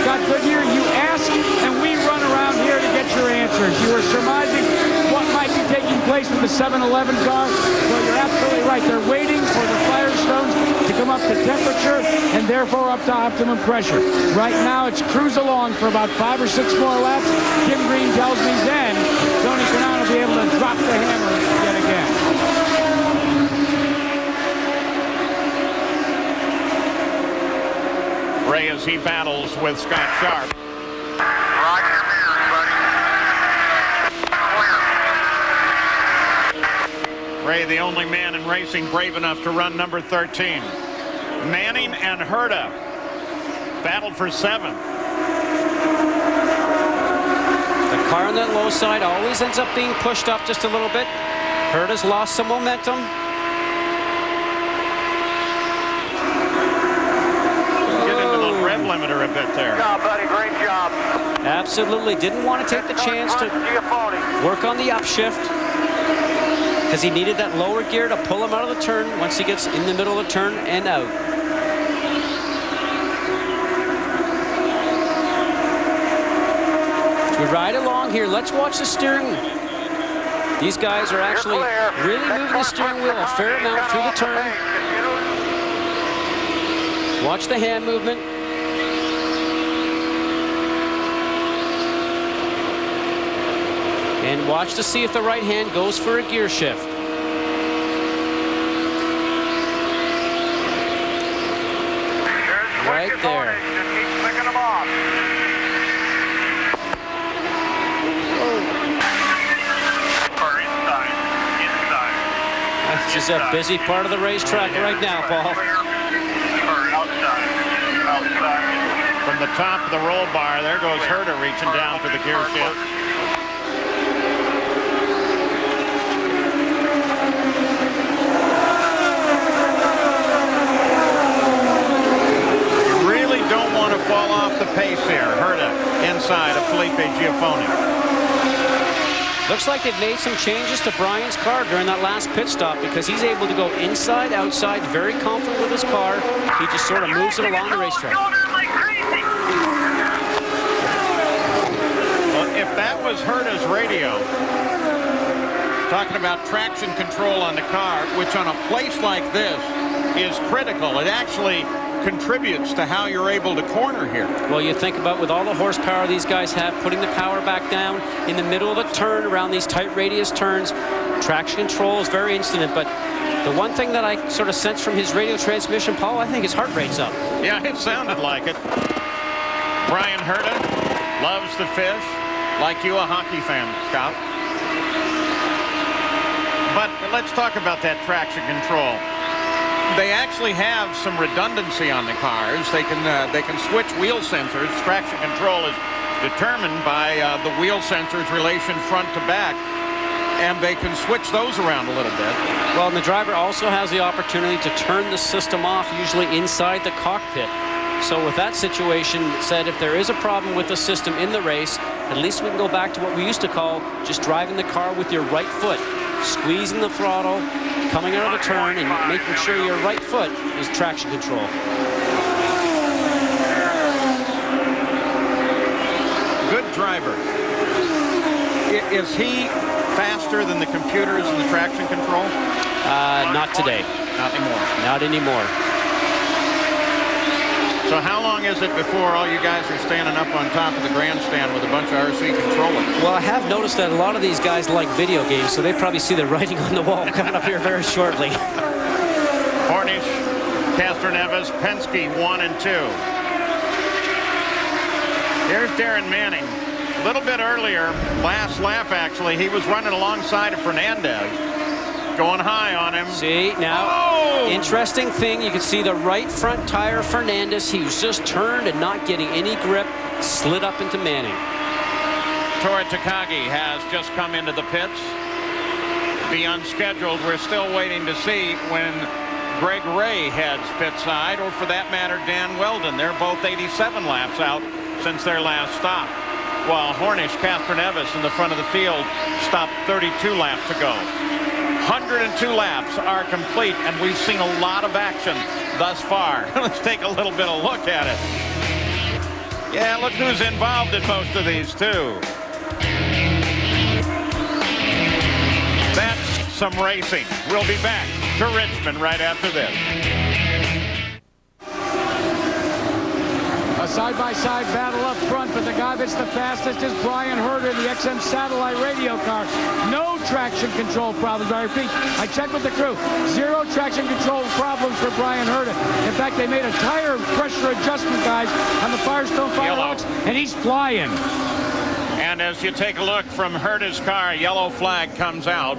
S: Scott Goodyear, you ask, and we run around here to get your answers. You were surmising what might be taking place with the 7-Eleven car. Well, you're absolutely right. They're waiting for the Firestones to come up to temperature and therefore up to optimum pressure. Right now, it's cruise along for about 5 or 6 more laps. Kim Green tells me then Tony Kanaan will be able to drop the hammer yet again.
A: Ray as he battles with Scott Sharp.
Q: Roger your mirrors, buddy.
A: Ray, the only man in racing brave enough to run number 13. Manning and Herta battled for 7th.
B: The car on that low side always ends up being pushed up just a little bit. Herta's lost some momentum.
A: limiter a bit there.
Q: Good job, buddy. Great job.
B: Absolutely. Didn't want to take the chance to work on the upshift because he needed that lower gear to pull him out of the turn once he gets in the middle of the turn and out. As we ride along here, let's watch the steering. These guys are actually really moving the steering wheel a fair amount through the turn. Watch the hand movement. And watch to see if the right hand goes for a gear shift. Right there. This is a busy part of the racetrack right now, Paul.
A: From the top of the roll bar, there goes Herta reaching down for the gear shift. You really don't want to fall off the pace here. Herta inside of Felipe Giafone.
B: Looks like they've made some changes to Brian's car during that last pit stop because he's able to go inside, outside, very confident with his car. He just sort of moves it along the racetrack.
A: Well, if that was Herta's radio, talking about traction control on the car, which on a place like this is critical. It actually contributes to how you're able to corner here.
B: Well, you think about with all the horsepower these guys have, putting the power back down in the middle of the turn around these tight radius turns, traction control is very instant. But the one thing that I sort of sense from his radio transmission, Paul, I think his heart rate's up.
A: Yeah, it sounded like it. Brian Herta loves to fish, like you, a hockey fan, Scott. But let's talk about that traction control. They actually have some redundancy on the cars. They can switch wheel sensors. Traction control is determined by the wheel sensors relation front to back, and they can switch those around a little bit.
B: Well, and the driver also has the opportunity to turn the system off, usually inside the cockpit. So with that situation said, if there is a problem with the system in the race, at least we can go back to what we used to call just driving the car with your right foot, squeezing the throttle, coming out of the turn, and making sure your right foot is traction control.
A: Good driver. Is he faster than the computers and the traction control?
B: Not today.
A: Not anymore.
B: Not anymore.
A: So how long is it before all you guys are standing up on top of the grandstand with a bunch of RC controllers?
B: Well, I have noticed that a lot of these guys like video games, so they probably see the writing on the wall coming up here very shortly.
A: Hornish, Castroneves, Penske 1 and 2. Here's Darren Manning. A little bit earlier, last lap actually, he was running alongside of Fernandez. Going high on him.
B: See, now, interesting thing, you can see the right front tire of Fernandez. He was just turned and not getting any grip, slid up into Manning.
A: Tora Takagi has just come into the pits. Be unscheduled. We're still waiting to see when Greg Ray heads pit side, or for that matter, Dan Weldon. They're both 87 laps out since their last stop. While Hornish, Castroneves in the front of the field stopped 32 laps ago. 102 laps are complete, and we've seen a lot of action thus far. Let's take a little bit of a look at it. Yeah, look who's involved in most of these, too. That's some racing. We'll be back to Richmond right after this.
S: A side-by-side battle up front, but the guy that's the fastest is Brian Herta in the XM satellite radio car. No traction control problems. I repeat, I checked with the crew. Zero traction control problems for Brian Herta. In fact, they made a tire pressure adjustment, guys, on the Firestone Firehawks, and he's flying.
A: And as you take a look from Herta's car, yellow flag comes out.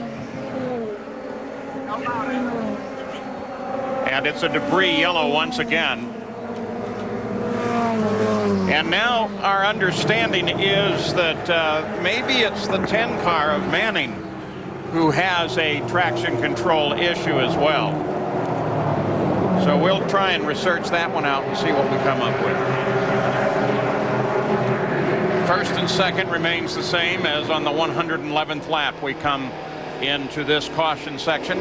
A: And it's a debris yellow once again. And now our understanding is that maybe it's the 10 car of Manning who has a traction control issue as well. So we'll try and research that one out and see what we come up with. First and second remains the same as on the 111th lap. We come into this caution section.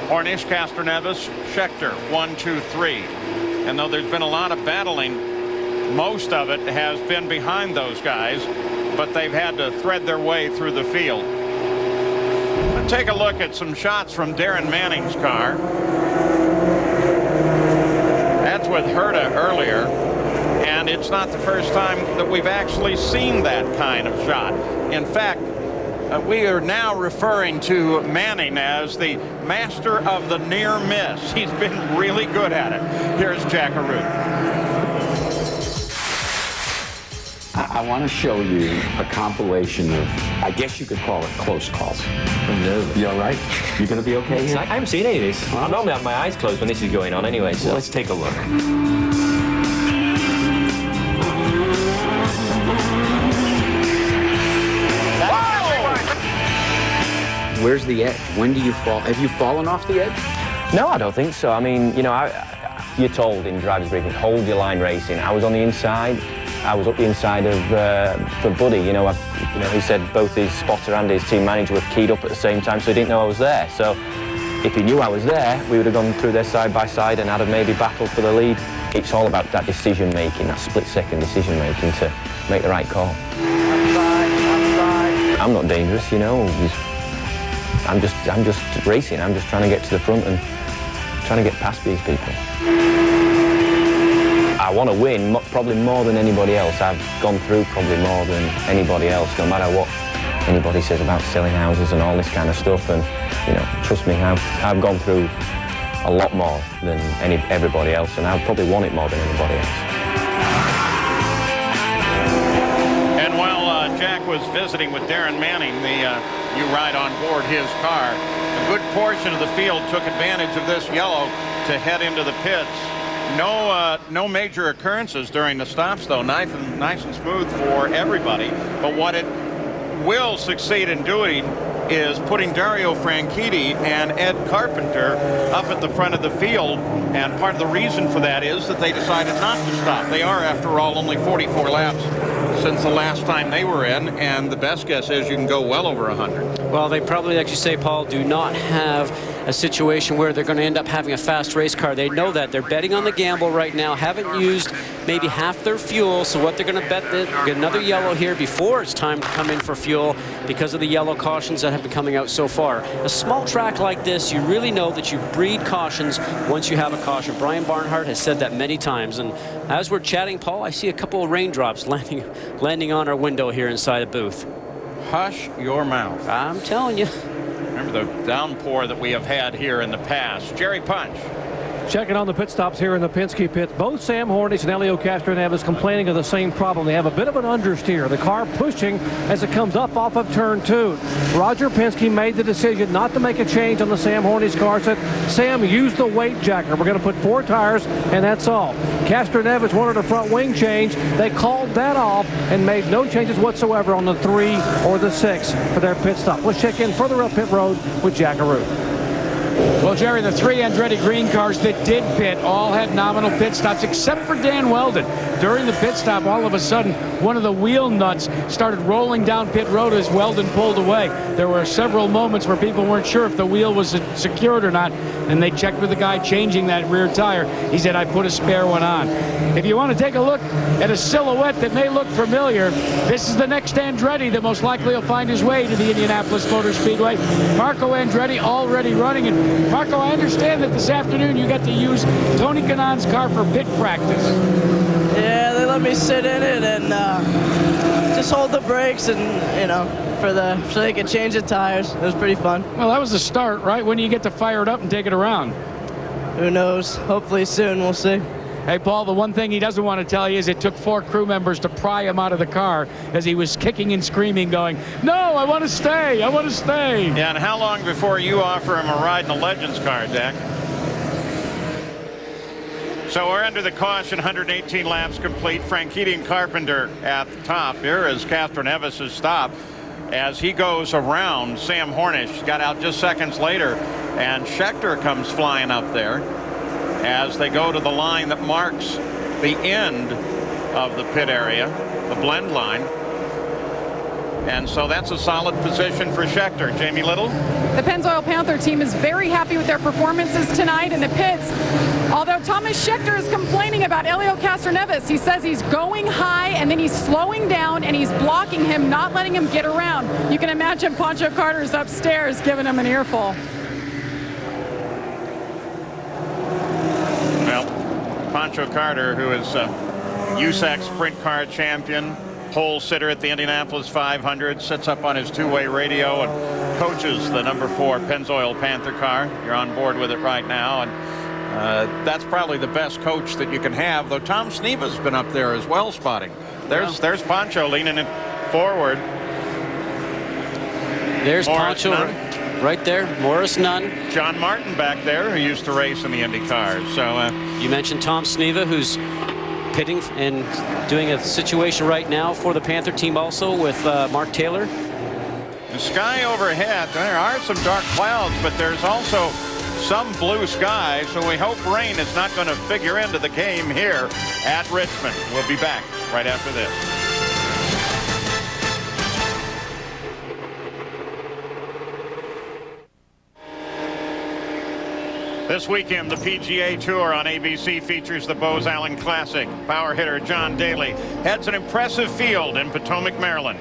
A: Hornish, Castroneves, Schechter, 1, 2, 3. And though there's been a lot of battling, most of it has been behind those guys, but they've had to thread their way through the field. Let's take a look at some shots from Darren Manning's car. That's with Herta earlier, and it's not the first time that we've actually seen that kind of shot. In fact, we are now referring to Manning as the master of the near miss. He's been really good at it. Here's Jack Arute.
T: I want to show you a compilation of, I guess you could call it close calls. You all right? You going to be okay here?
U: I haven't seen any of this. I normally have my eyes closed when this is going on anyway, so let's take a look.
T: Where's the edge? When do you fall? Have you fallen off the edge?
U: No, I don't think so. I mean, you know, you're told in driver's briefing, hold your line racing. I was on the inside. I was up the inside of for Buddy. You know, he said both his spotter and his team manager were keyed up at the same time, so he didn't know I was there. So if he knew I was there, we would have gone through there side by side and had a maybe battle for the lead. It's all about that decision making, that split-second decision making to make the right call. I'm not dangerous, you know. I'm just racing. I'm just trying to get to the front and trying to get past these people. I want to win probably more than anybody else. I've gone through probably more than anybody else, no matter what anybody says about selling houses and all this kind of stuff. And, you know, trust me, I've gone through a lot more than everybody else, and I've probably won it more than anybody else.
A: And while Jack was visiting with Darren Manning, you ride on board his car, a good portion of the field took advantage of this yellow to head into the pits. No major occurrences during the stops, though. Nice and smooth for everybody. But what it will succeed in doing is putting Dario Franchitti and Ed Carpenter up at the front of the field. And part of the reason for that is that they decided not to stop. They are, after all, only 44 laps since the last time they were in, and the best guess is you can go well over 100.
B: Well, they probably, like you say, Paul, do not have a situation where they're going to end up having a fast race car. They know that. They're betting on the gamble right now, haven't used maybe half their fuel, so what they're going to bet, get another yellow here before it's time to come in for fuel because of the yellow cautions that have been coming out so far. A small track like this, you really know that you breed cautions once you have a caution. Brian Barnhart has said that many times, and as we're chatting, Paul, I see a couple of raindrops landing on our window here inside the booth.
A: Hush your mouth.
B: I'm telling you.
A: Remember the downpour that we have had here in the past. Jerry Punch.
C: Checking on the pit stops here in the Penske pit. Both Sam Hornish and Helio Castroneves complaining of the same problem. They have a bit of an understeer. The car pushing as it comes up off of turn 2. Roger Penske made the decision not to make a change on the Sam Hornish car. Said, Sam, use the weight jacker. We're going to put 4 tires, and that's all. Castroneves wanted a front wing change. They called that off and made no changes whatsoever on the 3 or the 6 for their pit stop. Let's check in further up pit road with Jack Arute.
S: Well, Jerry, the 3 Andretti green cars that did pit all had nominal pit stops, except for Dan Weldon. During the pit stop, all of a sudden, one of the wheel nuts started rolling down pit road as Weldon pulled away. There were several moments where people weren't sure if the wheel was secured or not, and they checked with the guy changing that rear tire. He said, I put a spare one on. If you want to take a look at a silhouette that may look familiar, this is the next Andretti that most likely will find his way to the Indianapolis Motor Speedway. Marco Andretti already running. And Marco, I understand that this afternoon you got to use Tony Kanaan's car for pit practice.
V: Yeah, they let me sit in it and just hold the brakes and, you know, so they could change the tires. It was pretty fun.
S: Well, that was the start, right? When do you get to fire it up and take it around?
V: Who knows? Hopefully soon. We'll see.
S: Hey, Paul, the one thing he doesn't want to tell you is it took 4 crew members to pry him out of the car as he was kicking and screaming, going, no, I want to stay. I want to stay.
A: Yeah, and how long before you offer him a ride in a Legends car, Jack? So we're under the caution, 118 laps complete. Franchitti and Carpenter at the top. Here is Castroneves' stop as he goes around Sam Hornish. Got out just seconds later, and Schechter comes flying up there as they go to the line that marks the end of the pit area, the blend line. And so that's a solid position for Scheckter. Jamie Little?
H: The Pennzoil Panther team is very happy with their performances tonight in the pits. Although Thomas Scheckter is complaining about Helio Castroneves. He says he's going high and then he's slowing down and he's blocking him, not letting him get around. You can imagine Pancho Carter's upstairs giving him an earful.
A: Well, Pancho Carter, who is USAC Sprint Car champion, pole sitter at the Indianapolis 500, sits up on his two-way radio and coaches the number 4 Pennzoil Panther car. You're on board with it right now, and that's probably the best coach that you can have, though Tom Sneva's been up there as well spotting. There's Pancho leaning it forward.
B: There's
A: Morris
B: Pancho
A: Nunn.
B: right there. Morris Nunn.
A: John Martin back there, who used to race in the Indy cars. So
B: you mentioned Tom Sneva, who's pitting and doing a situation right now for the Panther team also with Mark Taylor.
A: The sky overhead, there are some dark clouds, but there's also some blue sky, so we hope rain is not going to figure into the game here at Richmond. We'll be back right after this. This weekend, the PGA Tour on ABC features the Bose Allen Classic. Power hitter John Daly heads an impressive field in Potomac, Maryland.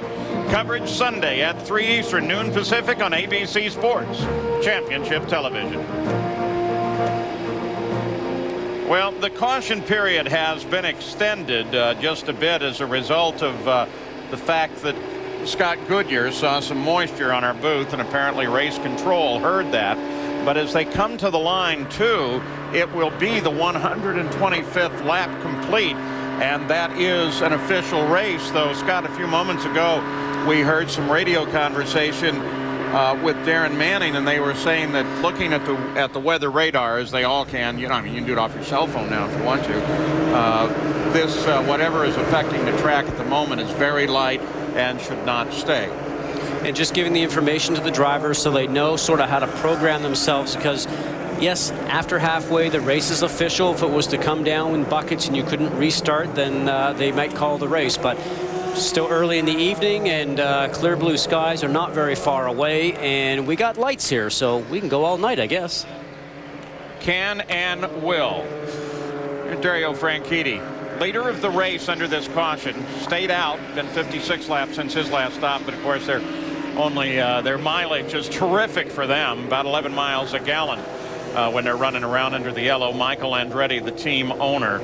A: Coverage Sunday at 3 Eastern, noon Pacific on ABC Sports Championship Television. Well, the caution period has been extended just a bit as a result of the fact that Scott Goodyear saw some moisture on our booth, and apparently race control heard that. But as they come to the line, too, it will be the 125th lap complete, and that is an official race. Though, Scott, a few moments ago, we heard some radio conversation with Darren Manning, and they were saying that looking at the weather radar, as they all can, you know, I mean, you can do it off your cell phone now if you want to. This, whatever is affecting the track at the moment, is very light and should not stay.
B: And just giving the information to the drivers so they know sort of how to program themselves, because yes, after halfway the race is official. If it was to come down in buckets and you couldn't restart, then they might call the race. But still early in the evening, and clear blue skies are not very far away, and we got lights here, so we can go all night, I guess.
A: Can and will. Dario Franchitti, leader of the race under this caution, stayed out, been 56 laps since his last stop, but of course they're only their mileage is terrific for them, about 11 miles a gallon when they're running around under the yellow. Michael Andretti, the team owner,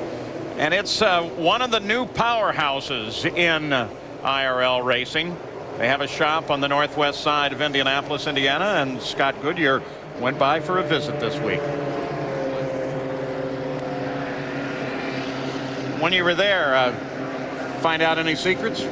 A: and it's one of the new powerhouses in IRL racing. They have a shop on the northwest side of Indianapolis, Indiana, and Scott Goodyear went by for a visit this week. When you were there, find out any secrets?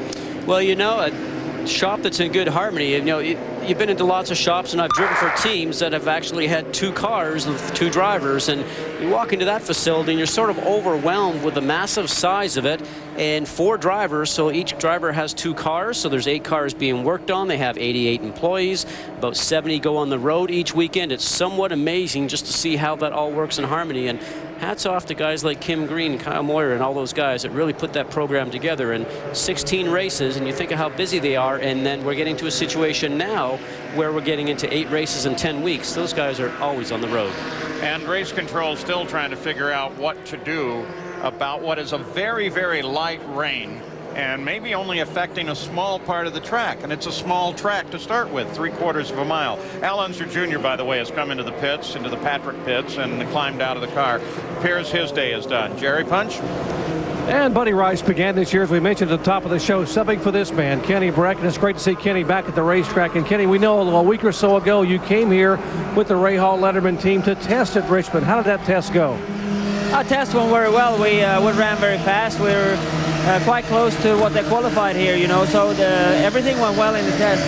B: Well, you know, a shop that's in good harmony. You know, you've been into lots of shops, and I've driven for teams that have actually had 2 cars with 2 drivers, and you walk into that facility and you're sort of overwhelmed with the massive size of it, and 4 drivers, so each driver has 2 cars, so there's 8 cars being worked on. They have 88 employees, about 70 go on the road each weekend. It's somewhat amazing just to see how that all works in harmony, and hats off to guys like Kim Green, Kyle Moyer, and all those guys that really put that program together. And 16 races, and you think of how busy they are, and then we're getting to a situation now where we're getting into 8 races in 10 weeks. Those guys are always on the road.
A: And race control still trying to figure out what to do about what is a very, very light rain, and maybe only affecting a small part of the track. And it's a small track to start with, 3/4 of a mile. Al Unser Jr., by the way, has come into the pits, into the Patrick pits, and climbed out of the car. Appears his day is done. Jerry Punch?
C: And Buddy Rice began this year, as we mentioned at the top of the show, subbing for this man, Kenny Breck. And it's great to see Kenny back at the racetrack. And Kenny, we know a week or so ago you came here with the Ray Hall Letterman team to test at Richmond. How did that test go?
D: Our test went very well. We ran very fast. We were quite close to what they qualified here, you know, so everything went well in the test.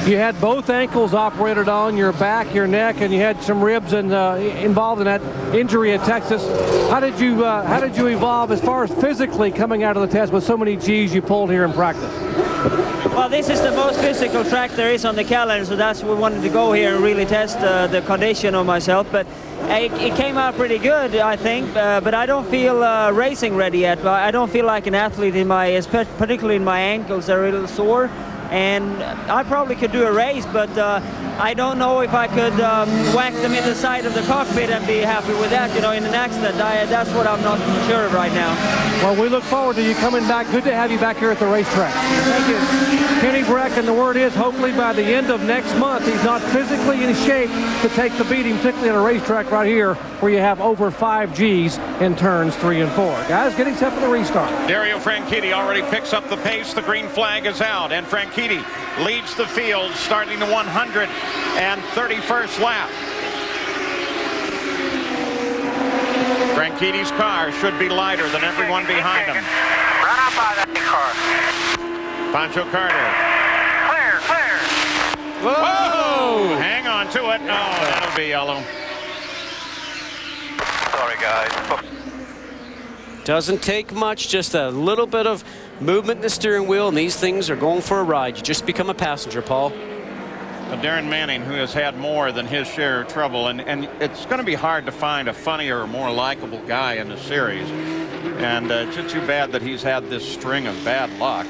C: You had both ankles operated on, your back, your neck, and you had some ribs involved in that injury at Texas. How did you evolve as far as physically coming out of the test with so many G's you pulled here in practice?
D: Well, this is the most physical track there is on the calendar, so that's why we wanted to go here and really test the condition of myself. But it came out pretty good, I think. But I don't feel racing ready yet. I don't feel like an athlete particularly in my ankles are a little sore. And I probably could do a race, but I don't know if I could whack them in the side of the cockpit and be happy with that, in an accident. That's what I'm not sure of right now.
C: Well, we look forward to you coming back. Good to have you back here at the racetrack.
D: Thank you.
C: Kenny Breck, and the word is hopefully by the end of next month, he's not physically in shape to take the beating, particularly at a racetrack right here where you have over 5 Gs in turns 3 and 4. Guys, getting set for the restart.
A: Dario Franchitti already picks up the pace. The green flag is out, and Franchitti leads the field starting the 131st lap. Franchitti's car should be lighter than everyone behind him.
Q: Run up by that car.
A: Pancho Carter.
Q: Clear.
A: Whoa! Hang on to it. Oh, that'll be yellow.
Q: Sorry, guys.
B: Doesn't take much, just a little bit of movement in the steering wheel, and these things are going for a ride. You just become a passenger, Paul.
A: Well, Darren Manning, who has had more than his share of trouble, and it's going to be hard to find a funnier or more likable guy in the series. And it's just too bad that he's had this string of bad luck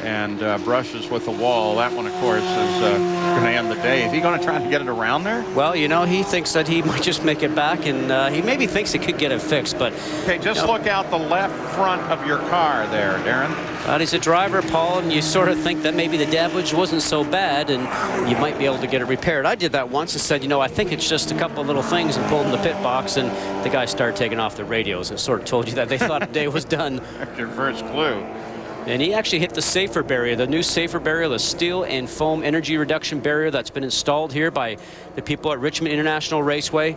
A: and brushes with the wall. That one, of course, is going to end the day. Is he going to try to get it around there?
B: Well, he thinks that he might just make it back, and he maybe thinks he could get it fixed, but...
A: Okay, just look out the left front of your car there, Darren.
B: But he's a driver, Paul, and you sort of think that maybe the damage wasn't so bad, and you might be able to get it repaired. I did that once and said, I think it's just a couple of little things, and pulled in the pit box, and the guy started taking off the radios and sort of told you that they thought the day was done.
A: That's your first clue.
B: And he actually hit the safer barrier, the new safer barrier, the steel and foam energy reduction barrier that's been installed here by the people at Richmond International Raceway.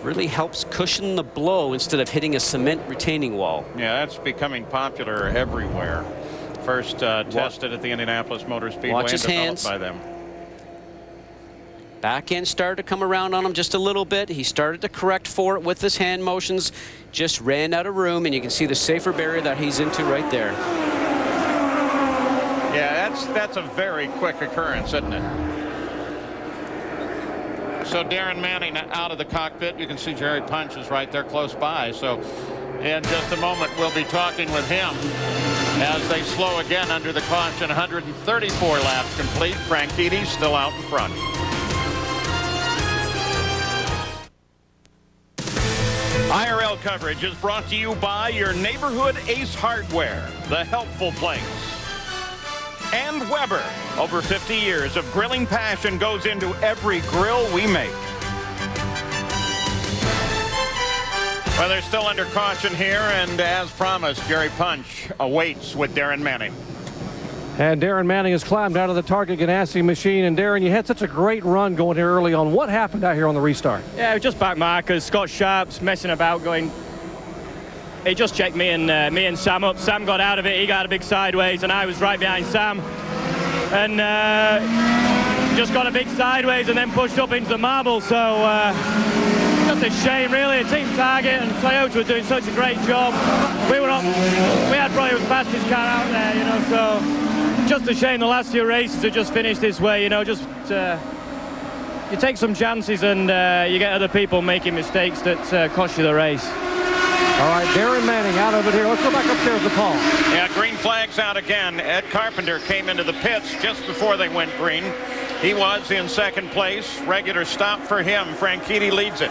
B: Really helps cushion the blow instead of hitting a cement retaining wall.
A: Yeah, that's becoming popular everywhere. First tested at the Indianapolis Motor Speedway.
B: Watch his
A: and developed
B: hands.
A: By them.
B: Back end started to come around on him just a little bit. He started to correct for it with his hand motions. Just ran out of room, and you can see the safer barrier that he's into right there.
A: Yeah, that's a very quick occurrence, isn't it? So Darren Manning out of the cockpit. You can see Jerry Punch is right there close by. So in just a moment, we'll be talking with him as they slow again under the caution. 134 laps complete. Franchitti still out in front. IRL coverage is brought to you by your neighborhood Ace Hardware, the helpful place. And Weber. Over 50 years of grilling passion goes into every grill we make. Well, they're still under caution here, and as promised, Jerry Punch awaits with Darren Manning.
C: And Darren Manning has climbed out of the Target Ganassi machine. And Darren, you had such a great run going here early on. What happened out here on the restart?
I: Yeah, just back markers. Scott Sharp's messing about, going. He just checked me and Sam up. Sam got out of it. He got a big sideways, and I was right behind Sam. And just got a big sideways and then pushed up into the marble. So just a shame, really. Team Target and Toyota were doing such a great job. We had probably the fastest car out there, so just a shame the last few races have just finished this way, you take some chances and you get other people making mistakes that cost you the race.
C: All right, Darren Manning out of it here. Let's go back upstairs to Paul.
A: Yeah, green flag's out again. Ed Carpenter came into the pits just before they went green. He was in second place. Regular stop for him. Franchitti leads it.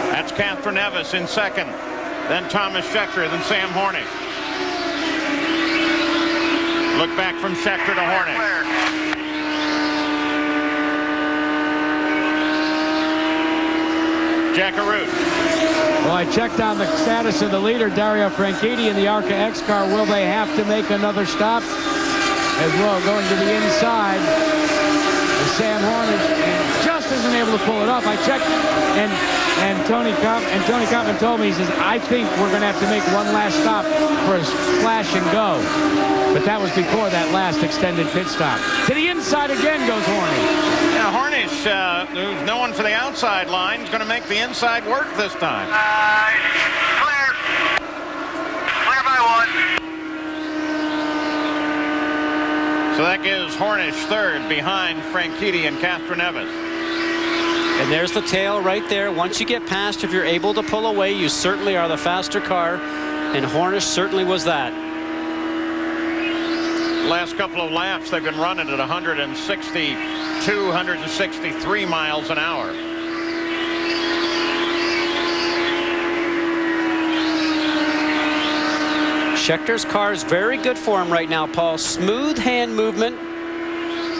A: That's Catherine Evis in second. Then Thomas Schechter, then Sam Hornick. Look back from Schechter to Hornick. Jackaroo.
S: Well, I checked on the status of the leader, Dario Franchitti, in the ARCA X car. Will they have to make another stop? As well, going to the inside. And Sam Hornick just isn't able to pull it off. I checked, and Tony Kaufman told me, he says, I think we're going to have to make one last stop for a splash and go. But that was before that last extended pit stop. To the inside again goes Hornick.
A: Yeah, Hornish, who's known for the outside line, is going to make the inside work this time.
Q: Clear by one.
A: So that gives Hornish third behind Franchitti and Castroneves.
B: And there's the tail right there. Once you get past, if you're able to pull away, you certainly are the faster car. And Hornish certainly was that.
A: Last couple of laps, they've been running at 162, 163 miles an hour.
B: Schechter's car is very good for him right now, Paul. Smooth hand movement.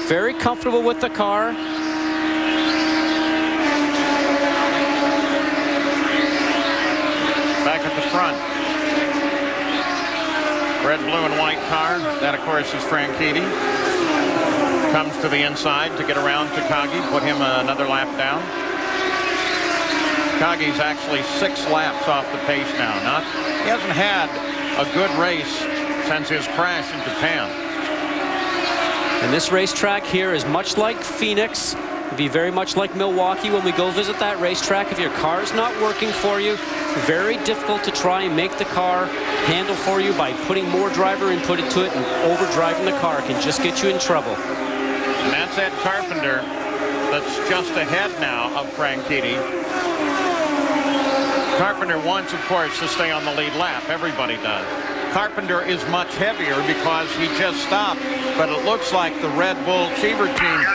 B: Very comfortable with the car.
A: Back at the front. Red, blue, and white car. That, of course, is Franchitti. Comes to the inside to get around Takagi. Put him another lap down. Takagi's actually 6 laps off the pace now. He hasn't had a good race since his crash in Japan.
B: And this racetrack here is much like Phoenix. It'll be very much like Milwaukee when we go visit that racetrack. If your car's not working for you, very difficult to try and make the car handle for you by putting more driver input into it, and overdriving the car can just get you in trouble.
A: And that's Ed Carpenter that's just ahead now of Franchitti. Carpenter wants, of course, to stay on the lead lap. Everybody does. Carpenter is much heavier because he just stopped, but it looks like the Red Bull Cheever team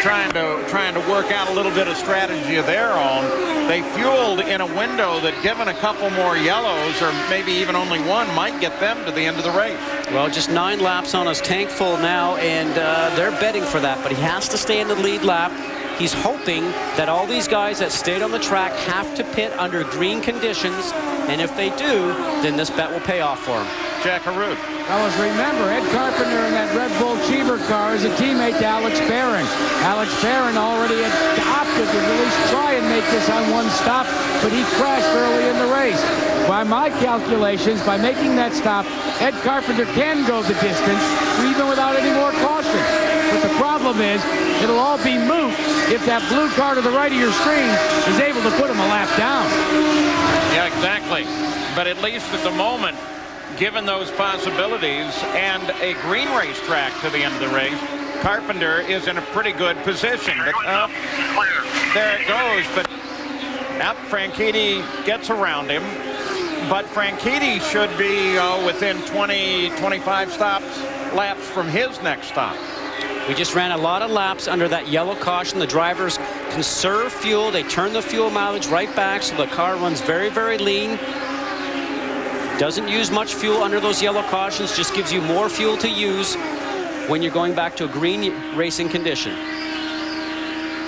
A: trying to work out a little bit of strategy of their own. They fueled in a window that, given a couple more yellows, or maybe even only one, might get them to the end of the race.
B: Well, just 9 laps on his tank full now, and they're betting for that, but he has to stay in the lead lap. He's hoping that all these guys that stayed on the track have to pit under green conditions, and if they do, then this bet will pay off for him.
A: Jack Arute.
S: Fellas, remember, Ed Carpenter in that Red Bull Cheever car is a teammate to Alex Barron. Alex Barron already had opted to at least try and make this on one stop, but he crashed early in the race. By my calculations, by making that stop, Ed Carpenter can go the distance, even without any more caution. But the problem is, it'll all be moot if that blue car to the right of your screen is able to put him a lap down.
A: Yeah, exactly. But at least at the moment, given those possibilities and a green racetrack to the end of the race, Carpenter is in a pretty good position. But, there it goes. But Franchitti gets around him. But Franchitti should be within 20, 25 laps from his next stop.
B: We just ran a lot of laps under that yellow caution. The drivers conserve fuel. They turn the fuel mileage right back, so the car runs very, very lean. Doesn't use much fuel under those yellow cautions, just gives you more fuel to use when you're going back to a green racing condition.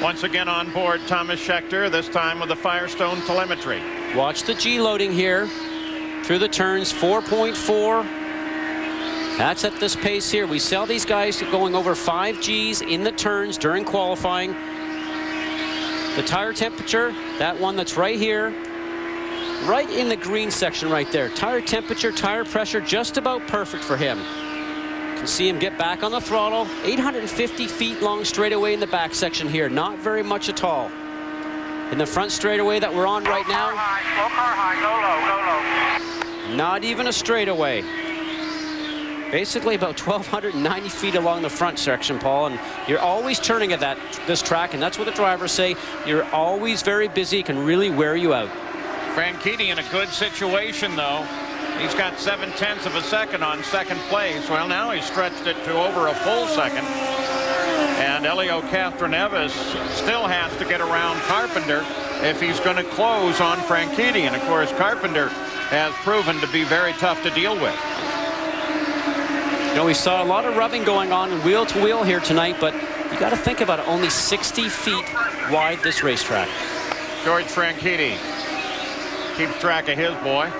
A: Once again on board, Thomas Schechter, this time with the Firestone telemetry.
B: Watch the G loading here through the turns, 4.4. That's at this pace here. We saw these guys going over 5 Gs in the turns during qualifying. The tire temperature, that one that's right here, right in the green section right there. Tire temperature, tire pressure, just about perfect for him. You can see him get back on the throttle. 850 feet long straightaway in the back section here. Not very much at all. In the front straightaway that we're on right now,
Q: Slow car high, go low.
B: not even a straightaway. Basically about 1,290 feet along the front section, Paul, and you're always turning at this track, and that's what the drivers say. You're always very busy. It can really wear you out.
A: Franchitti in a good situation, though. He's got 0.7 of a second on second place. Well, now he's stretched it to over a full second. And Elio Castroneves still has to get around Carpenter if he's going to close on Franchitti. And, of course, Carpenter has proven to be very tough to deal with.
B: You know, we saw a lot of rubbing going on wheel to wheel here tonight, but you got to think about it, only 60 feet wide this racetrack.
A: George Franchitti keeps track of his boy.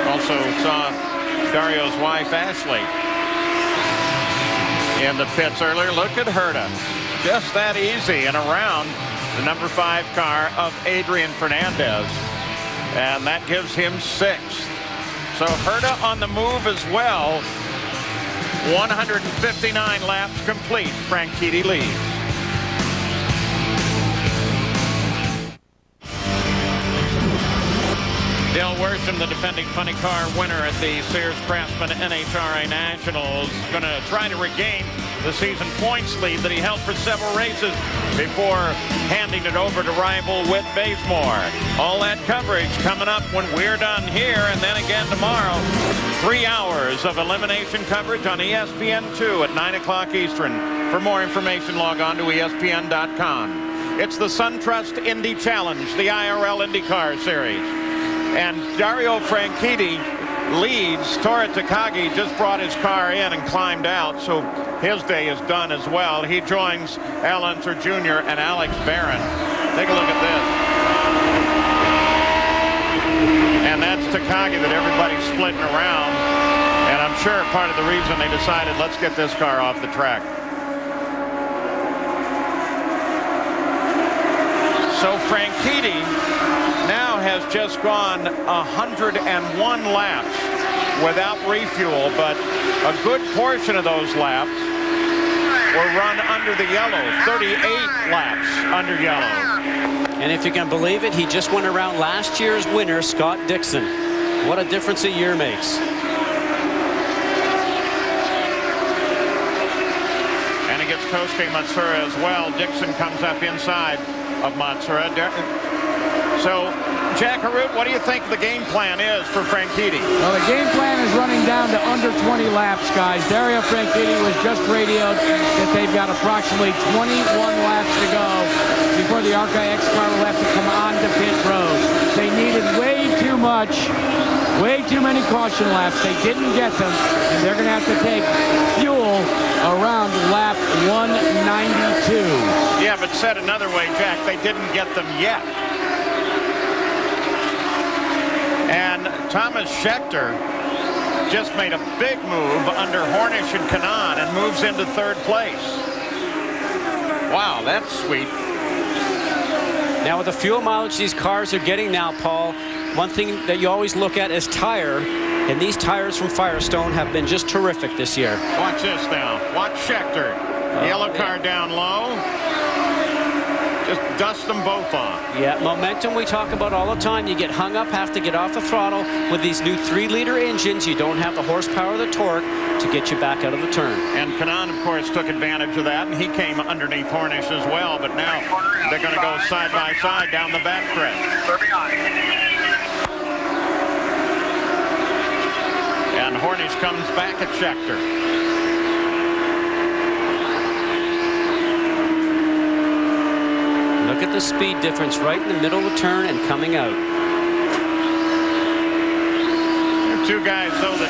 A: Also saw Dario's wife, Ashley, in the pits earlier. Look at Herta. Just that easy and around the number 5 car of Adrian Fernandez. And that gives him 6th. So Herta on the move as well. 159 laps complete. Franchitti leads. Dale Worsham, the defending funny car winner at the Sears Craftsman NHRA Nationals, going to try to regain the season points lead that he held for several races before handing it over to rival Whit Bazemore. All that coverage coming up when we're done here, and then again tomorrow. 3 hours of elimination coverage on ESPN2 at 9 o'clock Eastern. For more information, log on to ESPN.com. It's the SunTrust Indy Challenge, the IRL IndyCar Series. And Dario Franchitti leads. Tora Takagi just brought his car in and climbed out, so his day is done as well. He joins Al Unser Jr. and Alex Barron. Take a look at this. And that's Takagi that everybody's splitting around. And I'm sure part of the reason they decided, let's get this car off the track. So Franchitti now has just gone 101 laps without refuel, but a good portion of those laps were run under the yellow. 38 laps under yellow.
B: And if you can believe it, he just went around last year's winner, Scott Dixon. What a difference a year makes.
A: And he gets Kosuke Matsura as well. Dixon comes up inside of Matsura. So, Jack Harut, what do you think the game plan is for Franchitti?
S: Well, the game plan is running down to under 20 laps, guys. Dario Franchitti was just radioed that they've got approximately 21 laps to go before the Arca X car will have to come onto pit road. They needed way too much, way too many caution laps. They didn't get them, and they're going to have to take fuel around lap 192.
A: Yeah, but said another way, Jack, they didn't get them yet. And Thomas Scheckter just made a big move under Hornish and Kanaan and moves into third place. Wow, that's sweet.
B: Now with the fuel mileage these cars are getting now, Paul, one thing that you always look at is tire, and these tires from Firestone have been just terrific this year.
A: Watch this now. Watch Scheckter. Yellow car down low. Just dust them both off.
B: Yeah, momentum we talk about all the time. You get hung up, have to get off the throttle. With these new 3-liter engines, you don't have the horsepower or the torque to get you back out of the turn.
A: And Kanaan, of course, took advantage of that, and he came underneath Hornish as well. But now they're going to go side by side down the backstretch. And Hornish comes back at Scheckter.
B: Look at the speed difference right in the middle of the turn and coming out.
A: There are two guys, though, that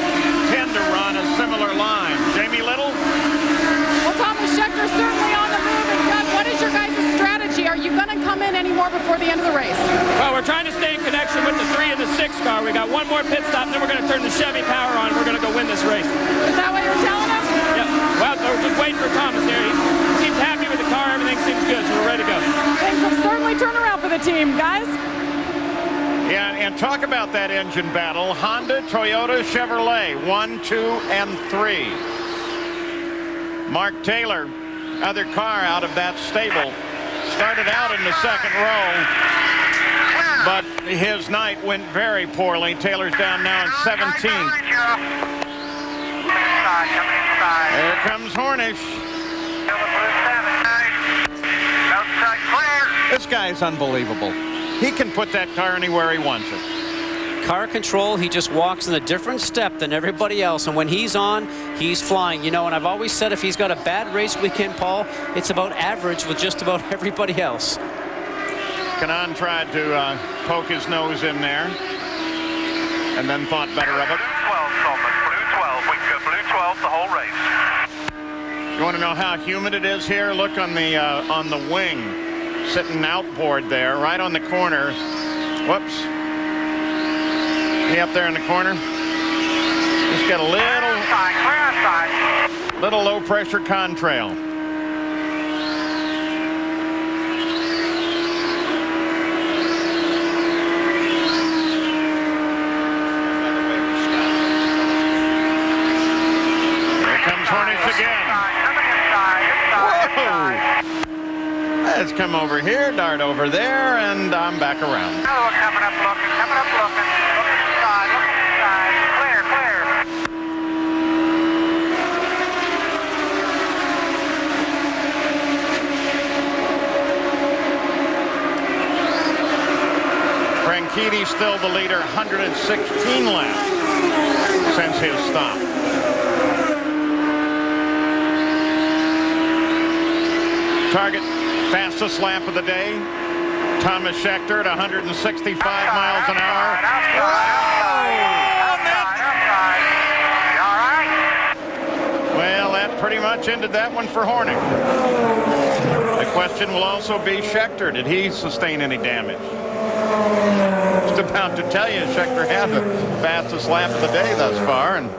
A: tend to run a similar line. Jamie Little?
H: Well, Thomas Scheckter certainly on the move. And Doug, what is your guys' strategy? Are you going to come in anymore before the end of the race?
I: Well, we're trying to stay in connection with the 3 and the 6 car. We got one more pit stop, and then we're going to turn the Chevy power on. We're going to go win this race.
H: Is that what you're telling us?
I: Yep. Well, we're just waiting for Thomas here. He seems happy with the car. Everything seems good, so we're ready to go.
H: Things have certainly turned around for the team, guys.
A: Yeah, and talk about that engine battle. Honda, Toyota, Chevrolet, 1, 2, and 3. Mark Taylor, other car out of that stable, started out in the second row, but his night went very poorly. Taylor's down now in 17th. There comes Hornish. This guy's unbelievable. He can put that car anywhere he wants it.
B: Car control, he just walks in a different step than everybody else, and when he's on, he's flying. You know, and I've always said if he's got a bad race weekend, Paul, it's about average with just about everybody else.
A: Kanaan tried to poke his nose in there and then thought better of it.
Q: Blue 12, Thomas. Blue 12. We can go blue 12 the whole race.
A: You want to know how humid it is here? Look on the wing. Sitting outboard there, right on the corner. Whoops. He up there in the corner. Just got a little low pressure contrail. Here comes Hornish again. Whoa! Let's come over here, dart over there, and I'm back around.
Q: Coming up, looking.
A: Franchitti still the leader, 116 laps since his stop. Target fastest lap of the day. Thomas Scheckter at 165 miles an hour. Well, that pretty much ended that one for Hornick. The question will also be Scheckter. Did he sustain any damage? Just about to tell you, Scheckter had the fastest lap of the day thus far. And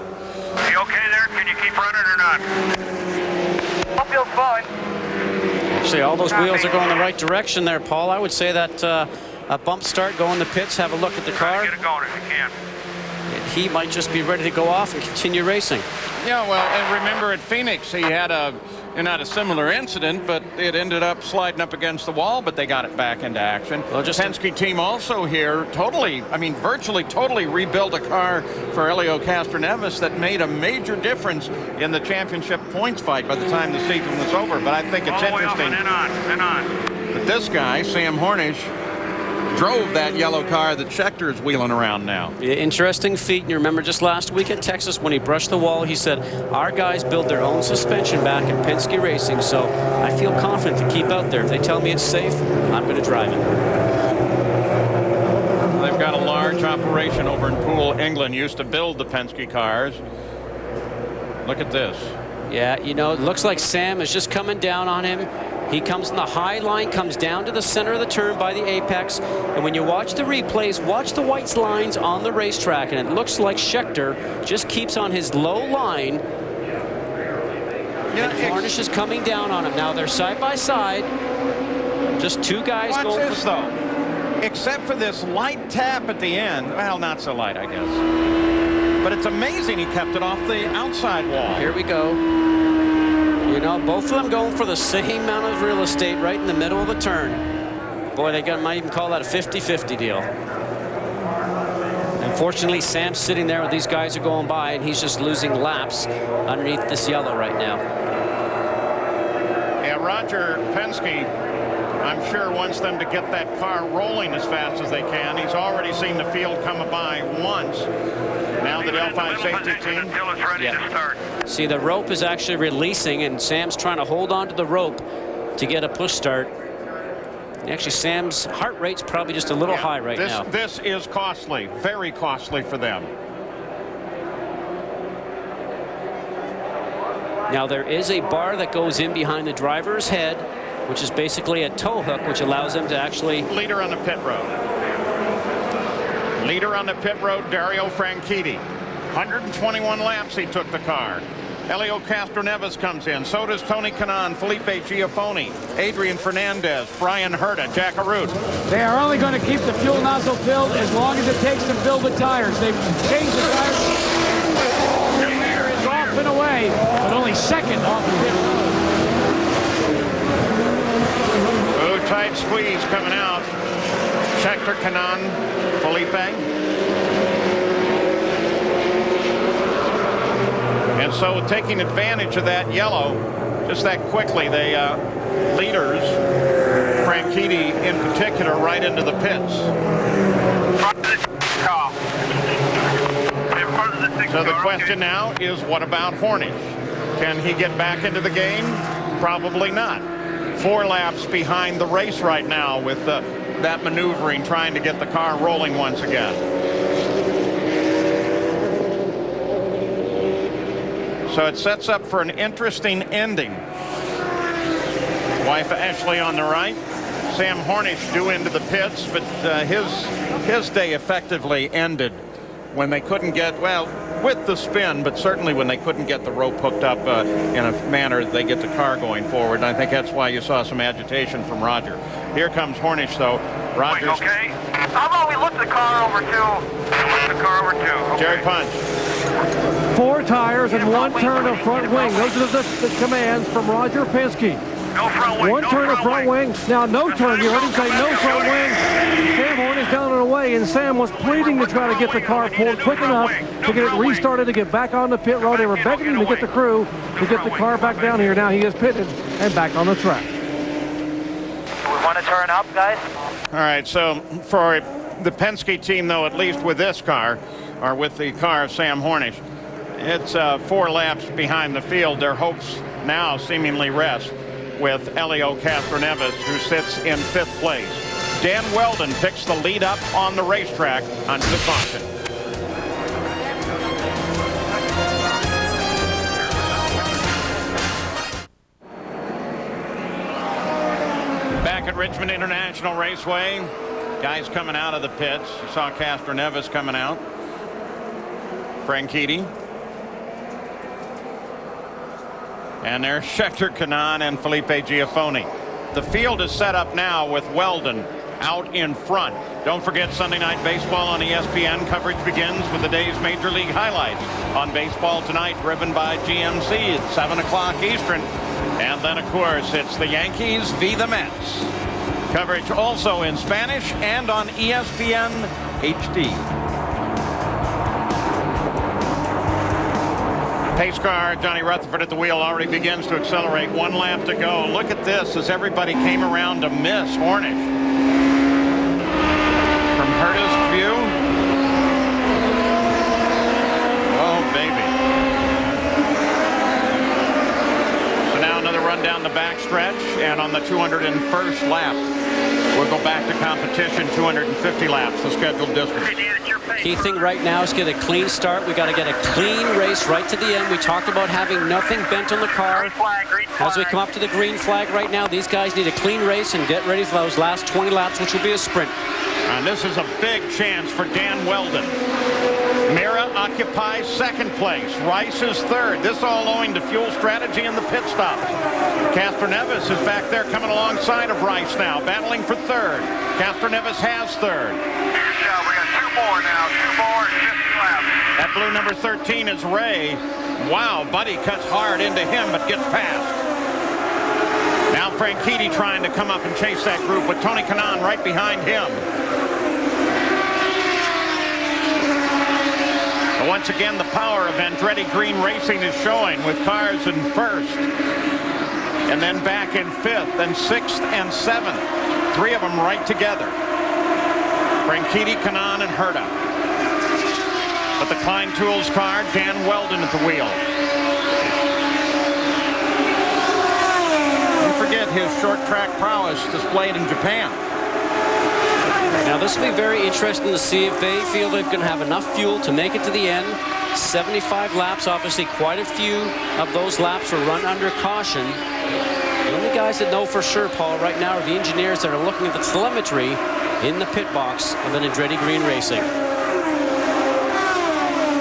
Q: you okay there? Can you keep running or not? I feel fine.
B: Actually, all those wheels are going the right direction there, Paul. I would say that a bump start, go in the pits, have a look at the car.
Q: Get it going if you can.
B: He might just be ready to go off and continue racing.
A: yeah, well, and remember at Phoenix, he had not a similar incident, but it ended up sliding up against the wall, but they got it back into action. Well, Penske team also here virtually totally rebuilt a car for Helio Castroneves that made a major difference in the championship points fight by the time the season was over. But I think it's interesting that this guy, Sam Hornish, drove that yellow car that Scheckter is wheeling around now.
B: Yeah, interesting feat. And you remember just last week at Texas when he brushed the wall, he said, our guys build their own suspension back in Penske Racing, so I feel confident to keep out there. If they tell me it's safe, I'm going to drive it.
A: They've got a large operation over in Poole, England, used to build the Penske cars. Look at this.
B: Yeah, you know, it looks like Sam is just coming down on him. He comes in the high line, comes down to the center of the turn by the apex. And when you watch the replays, watch the white lines on the racetrack. And it looks like Scheckter just keeps on his low line. Yeah, and Hornish is coming down on him. Now they're side by side. Just two guys
A: Watch
B: going
A: this, though. Except for this light tap at the end. Well, not so light, I guess. But it's amazing he kept it off the outside wall.
B: Here we go. You know, both of them going for the same amount of real estate right in the middle of the turn. Boy, might even call that a 50-50 deal. Unfortunately, Sam's sitting there with these guys are going by, and he's just losing laps underneath this yellow right now.
A: Yeah, Roger Penske, I'm sure, wants them to get that car rolling as fast as they can. He's already seen the field come by once. Now the Delphi safety team.
B: See, the rope is actually releasing, and Sam's trying to hold on to the rope to get a push start. And actually, Sam's heart rate's probably just a little high right now.
A: This is costly, very costly for them.
B: Now, there is a bar that goes in behind the driver's head, which is basically a tow hook, which allows them to actually...
A: Leader on the pit road. Leader on the pit road, Dario Franchitti. 121 laps he took the car. Helio Castroneves comes in. So does Tony Kanaan, Felipe Giafoni, Adrian Fernandez, Brian Herta, Jack Arute.
S: They are only going to keep the fuel nozzle filled as long as it takes to fill the tires. They've changed the tires. The leader is off and away, but only second off the pit road.
A: Oh, tight squeeze coming out. Scheckter, Kanaan, Felipe. And so taking advantage of that yellow, just that quickly, they leaders, Franchitti in particular, right into the pits. So the question now is, what about Hornish? Can he get back into the game? Probably not. 4 laps behind the race right now with that maneuvering, trying to get the car rolling once again. So it sets up for an interesting ending. Wife Ashley on the right. Sam Hornish due into the pits, but his day effectively ended when they couldn't get, well, with the spin, but certainly when they couldn't get the rope hooked up in a manner that they get the car going forward. And I think that's why you saw some agitation from Roger. Here comes Hornish, though. Roger's...
Q: Wait, okay. How about we look the car over too? Look the car over too. Okay.
A: Jerry Punch.
C: 4 tires and 1 turn of front wing. Those are the commands from Roger Penske.
Q: No front wing.
C: 1 turn of front wing. Now no turn. You heard him say no front wing. Sam Hornish down and away, and Sam was pleading to try to get the car pulled quick enough to get it restarted, to get back on the pit road. They were begging him to get the crew to get the car back down here. Now he is pitted and back on the track.
Q: We want to turn up, guys.
A: All right, so for The Penske team, though, at least with this car, or with the car of Sam Hornish, it's 4 laps behind the field. Their hopes now seemingly rest with Elio Castroneves, who sits in 5th place. Dan Weldon picks the lead up on the racetrack onto the caution. Back at Richmond International Raceway, guys coming out of the pits. You saw Castroneves coming out. Franchitti. And there's Schechter Kanan and Felipe Giafoni. The field is set up now with Weldon out in front. Don't forget Sunday Night Baseball on ESPN. Coverage begins with the day's Major League highlights on Baseball Tonight, driven by GMC at 7 o'clock Eastern. And then, of course, it's the Yankees v. the Mets. Coverage also in Spanish and on ESPN HD. Pace car, Johnny Rutherford at the wheel, already begins to accelerate. 1 lap to go. Look at this as everybody came around to miss Hornish. From Herta's view. Oh, baby. So now another run down the backstretch, and on the 201st lap, we'll go back to competition. 250 laps, the scheduled distance.
B: Key thing right now is get a clean start. We got to get a clean race right to the end. We talked about having nothing bent on the car. As we come up to the green flag right now, these guys need a clean race and get ready for those last 20 laps, which will be a sprint.
A: And this is a big chance for Dan Weldon. Mira occupies 2nd place. Rice is 3rd. This all owing to fuel strategy in the pit stops. Castroneves is back there coming alongside of Rice now, battling for 3rd. Castroneves has 3rd.
Q: Yeah, we got 2 more now. 2 more and 50 laps.
A: That blue number 13 is Ray. Wow, Buddy cuts hard into him but gets past. Now Franchitti trying to come up and chase that group with Tony Kanaan right behind him. But once again, the power of Andretti Green Racing is showing with cars in 1st. And then back in 5th and 6th and 7th. 3 of them right together. Franchitti, Kanaan, and Herta. But the Klein Tools car, Dan Weldon at the wheel. Don't forget his short track prowess displayed in Japan.
B: Now this will be very interesting to see if they feel they're going to have enough fuel to make it to the end. 75 laps, obviously quite a few of those laps were run under caution. The only guys that know for sure, Paul, right now are the engineers that are looking at the telemetry in the pit box of an Andretti Green Racing.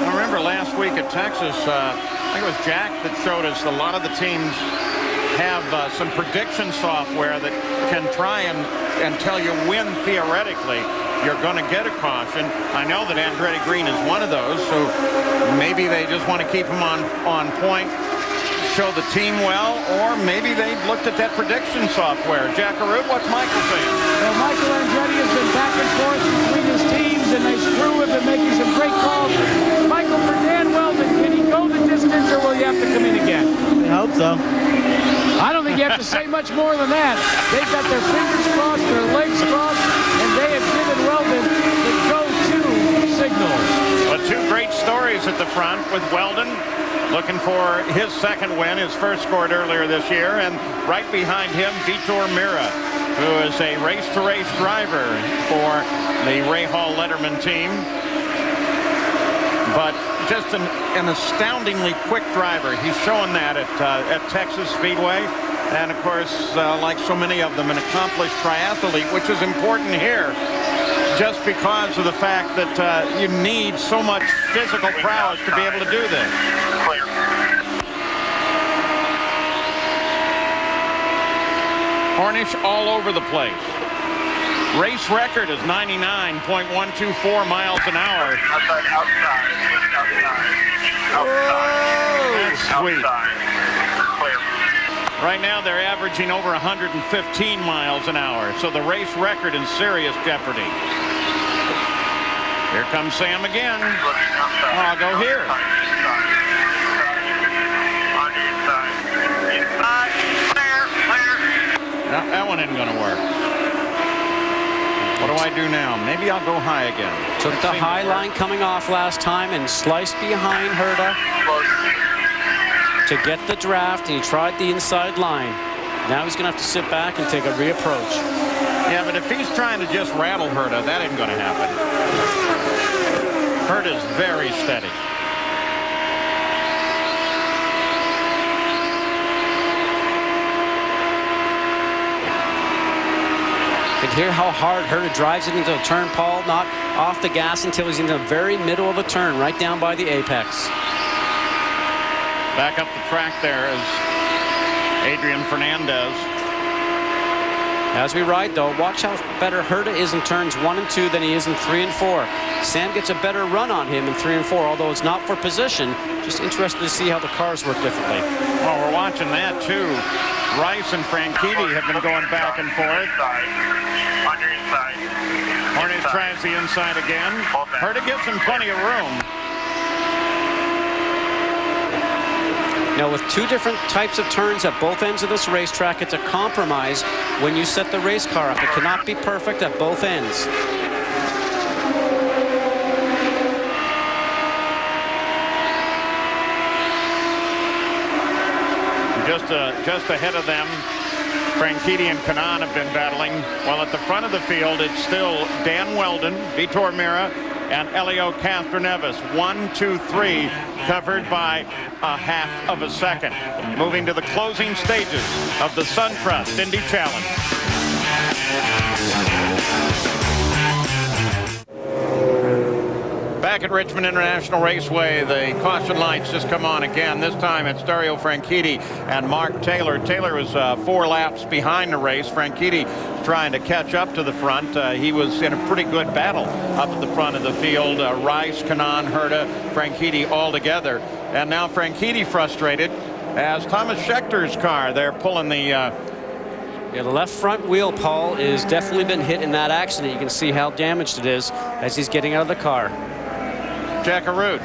A: I remember last week at Texas, I think it was Jack that showed us a lot of the teams have some prediction software that can try and tell you when theoretically you're going to get a caution. I know that Andretti Green is one of those, so maybe they just want to keep him on point, show the team well, or maybe they've looked at that prediction software. Jack Arute, what's Michael saying?
S: Well, Michael Andretti has been back and forth between his teams, and his crew have been making some great calls. Michael, for Dan Weldon, can he go the distance, or will you have to come in again?
V: I hope so.
S: I don't think you have to say much more than that. They've got their fingers crossed, their legs crossed, and they have given Weldon the go-to signal.
A: Well, 2 great stories at the front with Weldon looking for his 2nd win, his first scored earlier this year, and right behind him, Vitor Mira, who is a race-to-race driver for the Ray Hall Letterman team. But just an astoundingly quick driver. He's showing that at Texas Speedway. And, of course, like so many of them, an accomplished triathlete, which is important here just because of the fact that you need so much physical prowess to be able to do this. Hornish all over the place. Race record is 99.124 miles an hour.
Q: Outside.
A: That's sweet. Right now they're averaging over 115 miles an hour, so the race record in serious jeopardy. Here comes Sam again. I'll go here. That one isn't going to work. What do I do now? Maybe I'll go high again.
B: Took the high line coming off last time and sliced behind Herta to get the draft, and he tried the inside line. Now he's going to have to sit back and take a reapproach.
A: Yeah, but if he's trying to just rattle Herta, that ain't going to happen. Herta's very steady.
B: You can hear how hard Herta drives it into a turn, Paul, not off the gas until he's in the very middle of the turn, right down by the apex.
A: Back up the track there is Adrian Fernandez.
B: As we ride, though, watch how better Herta is in turns 1 and 2 than he is in 3 and 4. Sam gets a better run on him in 3 and 4, although it's not for position. Just interested to see how the cars work differently.
A: Well, we're watching that, too. Rice and Franchitti have been going back and forth.
Q: On your inside.
A: Hornish tries the inside again. Herta gives him plenty of room.
B: Now, with 2 different types of turns at both ends of this racetrack, it's a compromise when you set the race car up. It cannot be perfect at both ends.
A: Just ahead of them, Franchitti and Kanaan have been battling, while at the front of the field, it's still Dan Weldon, Vitor Meira, and Elio Castroneves. 1, 2, 3, covered by a half of a second. Moving to the closing stages of the SunTrust Indy Challenge. Back at Richmond International Raceway, the caution lights just come on again. This time it's Dario Franchitti and Mark Taylor. Taylor was 4 laps behind the race. Franchitti trying to catch up to the front. He was in a pretty good battle up at the front of the field. Rice, Kanaan, Herta, Franchitti all together. And now Franchitti frustrated as Thomas Schechter's car, they're pulling the...
B: Yeah, the left front wheel, Paul, is definitely been hit in that accident. You can see how damaged it is as he's getting out of the car.
A: Jack Arute.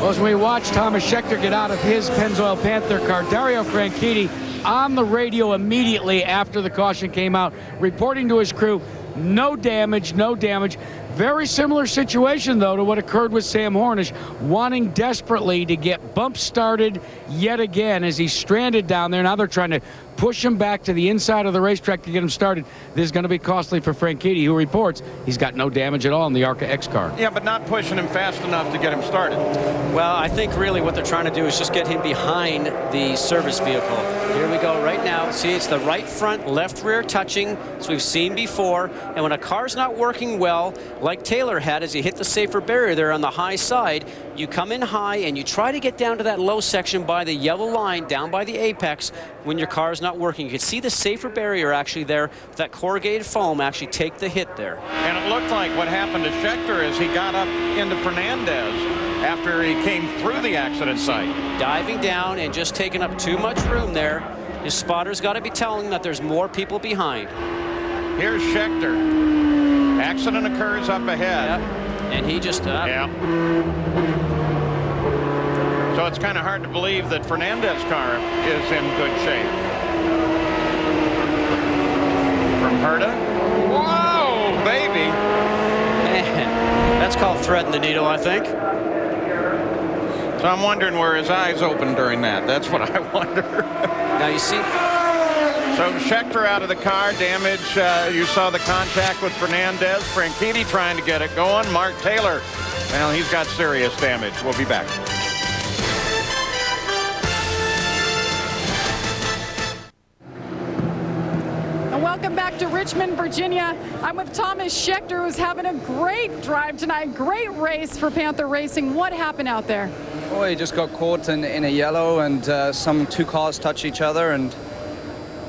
S: Well, as we watch Thomas Schechter get out of his Pennzoil Panther car, Dario Franchitti on the radio immediately after the caution came out, reporting to his crew, no damage, no damage. Very similar situation, though, to what occurred with Sam Hornish, wanting desperately to get bump started yet again as he's stranded down there. Now they're trying to push him back to the inside of the racetrack to get him started. This is going to be costly for Franchitti, who reports he's got no damage at all in the ARCA X car.
A: Yeah, but not pushing him fast enough to get him started.
B: Well, I think really what they're trying to do is just get him behind the service vehicle. Here we go right now. See, it's the right front, left rear touching, as we've seen before. And when a car's not working well, like Taylor had as he hit the safer barrier there on the high side, you come in high and you try to get down to that low section by the yellow line, down by the apex, when your car's not working. You can see the safer barrier actually there, that corrugated foam actually take the hit there.
A: And it looked like what happened to Schechter is he got up into Fernandez after he came through the accident site.
B: Diving down and just taking up too much room there. His spotter's got to be telling him that there's more people behind.
A: Here's Schechter. Accident occurs up ahead.
B: Yep. And he just...
A: Yeah. So it's kind of hard to believe that Fernandez's car is in good shape. From Herta. Whoa, baby.
B: That's called threading the needle, I think.
A: So I'm wondering where his eyes opened during that. That's what I wonder.
B: Now you see...
A: So Schechter out of the car, damage. You saw the contact with Fernandez. Franchitti trying to get it going. Mark Taylor, well, he's got serious damage. We'll be back.
H: And welcome back to Richmond, Virginia. I'm with Thomas Schechter, who's having a great drive tonight. Great race for Panther Racing. What happened out there?
E: Oh, he just got caught in a yellow, and some 2 cars touched each other, and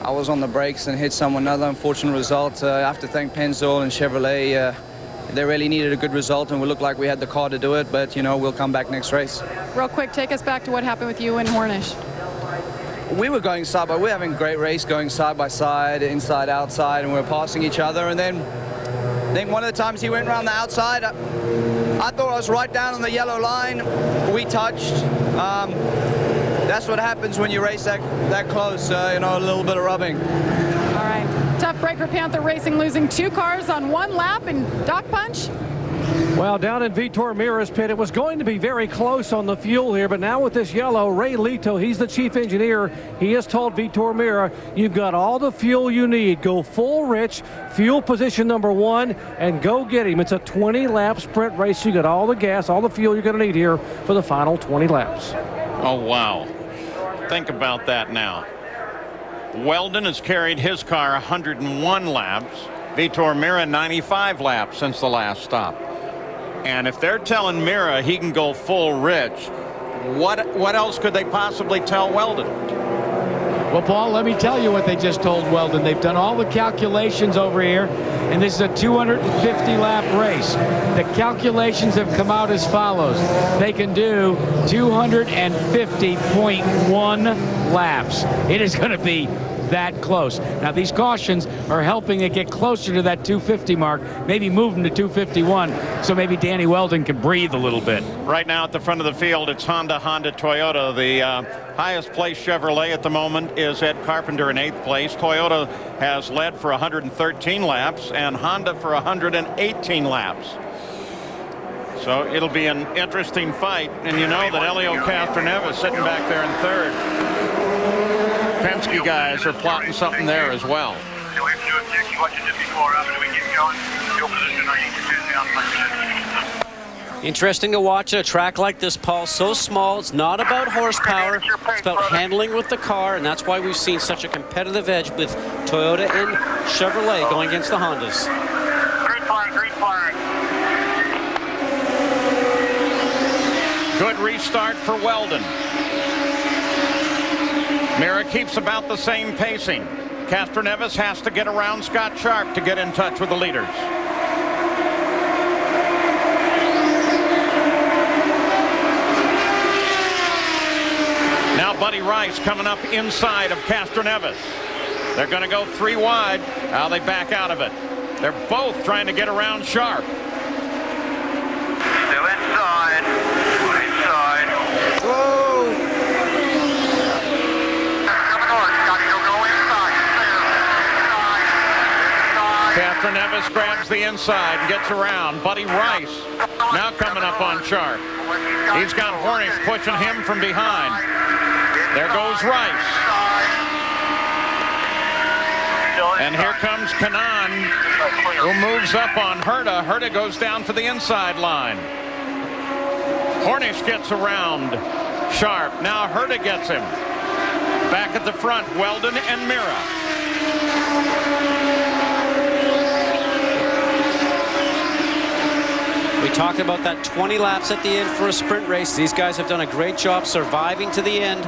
E: I was on the brakes and hit someone. Another unfortunate result. I have to thank Pennzoil and Chevrolet. They really needed a good result, and we looked like we had the car to do it, but, you know, we'll come back next race.
H: Real quick, take us back to what happened with you and Hornish.
E: We were going side by, we're having a great race going side by side, inside, outside, and we're passing each other, and then I think one of the times he went around the outside, I thought I was right down on the yellow line. We touched. That's what happens when you race that close, you know, a little bit of rubbing.
H: All right. Tough Breaker Panther Racing losing 2 cars on 1 lap. And Doc Punch?
C: Well, down in Vitor Mira's pit, it was going to be very close on the fuel here, but now with this yellow, Ray Lito, he's the chief engineer. He has told Vitor Mira, you've got all the fuel you need. Go full rich, fuel position number 1, and go get him. It's a 20-lap sprint race. You got all the gas, all the fuel you're going to need here for the final 20 laps.
A: Oh, wow. Think about that now. Weldon has carried his car 101 laps. Vitor Mira 95 laps since the last stop. And if they're telling Mira he can go full rich, what else could they possibly tell Weldon?
S: Well, Paul, let me tell you what they just told Weldon. They've done all the calculations over here, and this is a 250-lap race. The calculations have come out as follows. They can do 250.1 laps. It is going to be that close. Now, these cautions are helping it get closer to that 250 mark, maybe move them to 251, so maybe Danny Weldon can breathe a little bit.
A: Right now at the front of the field, it's Honda, Toyota. The highest place Chevrolet at the moment is Ed Carpenter in 8th place. Toyota has led for 113 laps and Honda for 118 laps. So it'll be an interesting fight. And you know that Helio Castroneves sitting back there in 3rd. Penske guys are plotting something there as well.
B: Interesting to watch a track like this, Paul. So small. It's not about horsepower. It's about handling with the car, and that's why we've seen such a competitive edge with Toyota and Chevrolet going against the Hondas.
Q: Green flag, green flag.
A: Good restart for Weldon. Mira keeps about the same pacing. Castroneves has to get around Scott Sharp to get in touch with the leaders. Now Buddy Rice coming up inside of Castroneves. They're going to go 3 wide. Now they back out of it. They're both trying to get around Sharp.
Q: Still inside. Inside.
A: Whoa! Castroneves grabs the inside and gets around. Buddy Rice now coming up on Sharp. He's got Hornick pushing him from behind. There goes Rice. And here comes Kanaan, who moves up on Herta. Herta goes down for the inside line. Hornick gets around Sharp. Now Herta gets him. Back at the front, Weldon and Mira.
B: We talked about that 20 laps at the end for a sprint race. These guys have done a great job surviving to the end.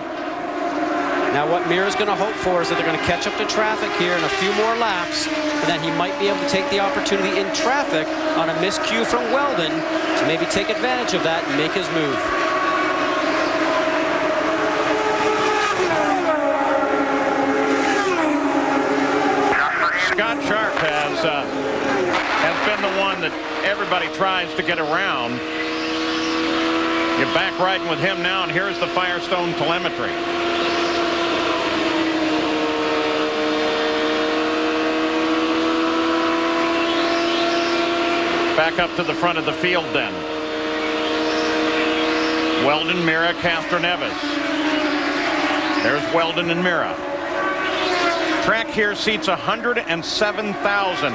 B: Now what Mira's going to hope for is that they're going to catch up to traffic here in a few more laps, and then he might be able to take the opportunity in traffic on a miscue from Weldon to maybe take advantage of that and make his move.
A: Scott Sharp has been the one that everybody tries to get around. You're back riding with him now, and here's the Firestone telemetry. Back up to the front of the field then. Weldon, Mira, Castroneves. There's Weldon and Mira. Track here seats 107,000.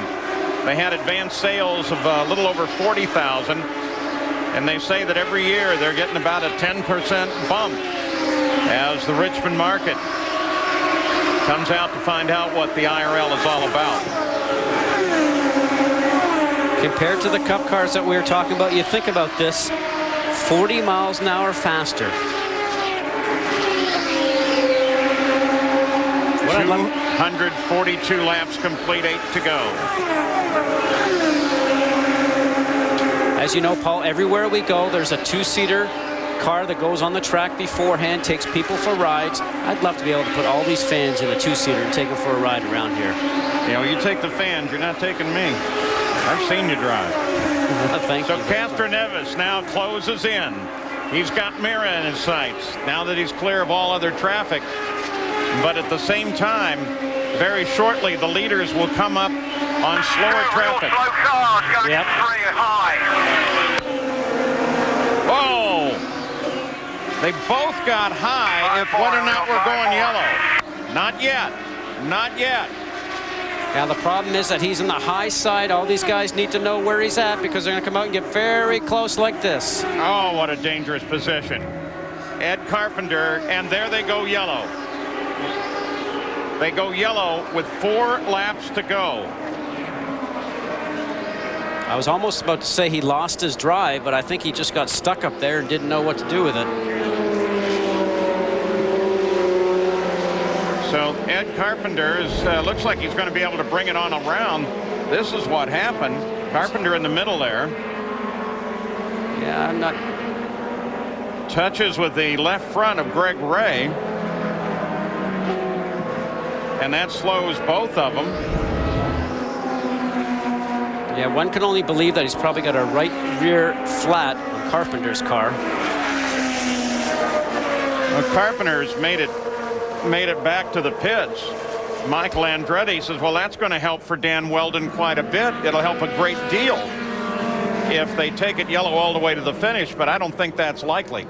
A: They had advanced sales of a little over 40,000. And they say that every year they're getting about a 10% bump as the Richmond market comes out to find out what the IRL is all about.
B: Compared to the Cup cars that we were talking about, you think about this, 40 miles an hour faster.
A: 242 laps complete, 8 to go.
B: As you know, Paul, everywhere we go, there's a 2-seater car that goes on the track beforehand, takes people for rides. I'd love to be able to put all these fans in a 2-seater and take them for a ride around here.
A: You know, you take the fans, you're not taking me. I've seen you drive.
B: Thank
A: so
B: you.
A: Castroneves now closes in. He's got Mira in his sights now that he's clear of all other traffic. But at the same time, very shortly the leaders will come up on slower traffic.
B: Yep.
A: Whoa! They both got high if whether or not we're going yellow. Not yet. Not yet.
B: Now the problem is that he's on the high side. All these guys need to know where he's at because they're going to come out and get very close like this.
A: Oh, what a dangerous position. Ed Carpenter, and there they go yellow. They go yellow with 4 laps to go.
B: I was almost about to say he lost his drive, but I think he just got stuck up there and didn't know what to do with it.
A: So Ed Carpenter looks like he's going to be able to bring it on around. This is what happened. Carpenter in the middle there.
B: Yeah, I'm not.
A: Touches with the left front of Greg Ray. And that slows both of them.
B: Yeah, one can only believe that he's probably got a right rear flat on Carpenter's car.
A: Well, Carpenter's made it back to the pits. Michael Andretti says, well, that's going to help for Dan Weldon quite a bit. It'll help a great deal if they take it yellow all the way to the finish, but I don't think that's likely.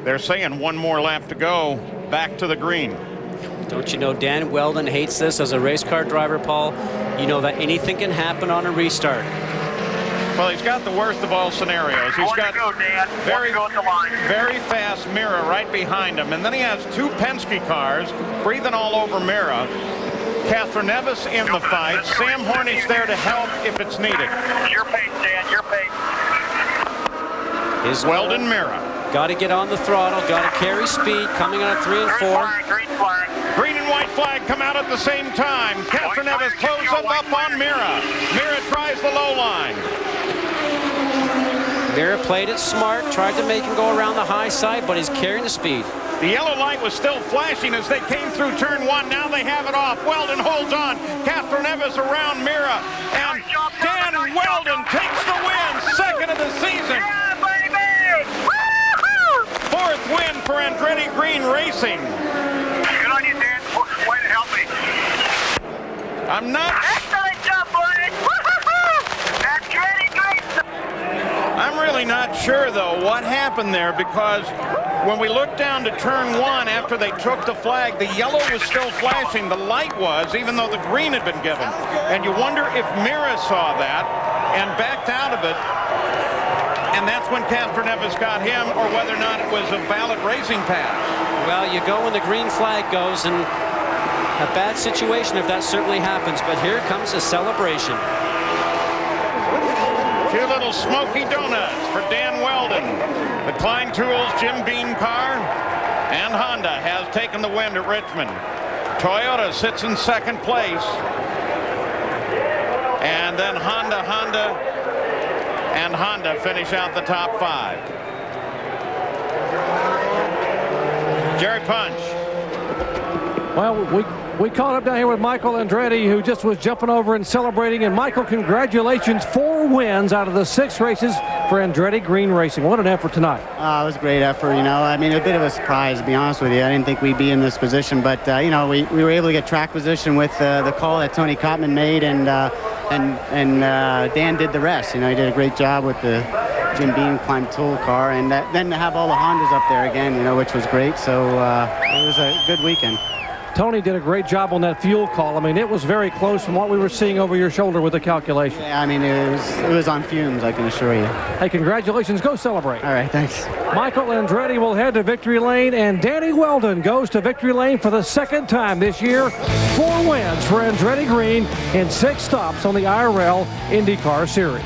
A: They're saying 1 more lap to go back to the green.
B: Don't you know Dan Weldon hates this as a race car driver, Paul? You know that anything can happen on a restart.
A: Well, he's got the worst of all scenarios. He's got very fast Mira right behind him, and then he has 2 Penske cars breathing all over Mira. Castroneves in the fight. Sam Horney's there to help if it's needed.
Q: Your pace, Dan, your pace.
B: His
A: Weldon Mira.
B: Got to get on the throttle, got to carry speed, coming on at 3 and 4.
Q: Green flag.
A: Green and white flag come out at the same time. Castroneves closes up on Mira. Mira tries the low line.
B: Mira played it smart, tried to make him go around the high side, but he's carrying the speed.
A: The yellow light was still flashing as they came through turn 1. Now they have it off. Weldon holds on. Castroneves around Mira. And Dan Weldon takes the win. 2nd of the season. 4th win for Andretti Green Racing.
Q: Good on you, Dan. Way to help me.
A: I'm not.
Q: Excellent job, boys. Andretti Green.
A: I'm really not sure, though, what happened there, because when we looked down to turn 1 after they took the flag, the yellow was still flashing. The light was, even though the green had been given. And you wonder if Mira saw that and backed out of it. And that's when Castroneves got him, or whether or not it was a valid racing pass.
B: Well, you go when the green flag goes, and a bad situation if that certainly happens. But here comes a celebration.
A: A few little smoky donuts for Dan Weldon. The Klein Tools Jim Beam car, and Honda has taken the win at Richmond. Toyota sits in 2nd place. And then Honda, and Honda finish out the top 5. Jerry Punch.
C: Well, we caught up down here with Michael Andretti, who just was jumping over and celebrating. And Michael, congratulations, 4 wins out of the 6 races for Andretti Green Racing. What an effort tonight.
G: It was a great effort, you know. I mean, a bit of a surprise, to be honest with you. I didn't think we'd be in this position, but, you know, we were able to get track position with the call that Tony Kottman made, and Dan did the rest. You know, he did a great job with the Jim Beam Climb Tool car, and then to have all the Hondas up there again, you know, which was great. So it was a good weekend.
C: Tony did a great job on that fuel call. I mean, it was very close from what we were seeing over your shoulder with the calculation.
G: Yeah, I mean, it was on fumes, I can assure you.
C: Hey, congratulations. Go celebrate.
G: All right, thanks.
C: Michael Andretti will head to victory lane, and Danny Weldon goes to victory lane for the 2nd time this year. 4 wins for Andretti Green and 6 stops on the IRL IndyCar Series.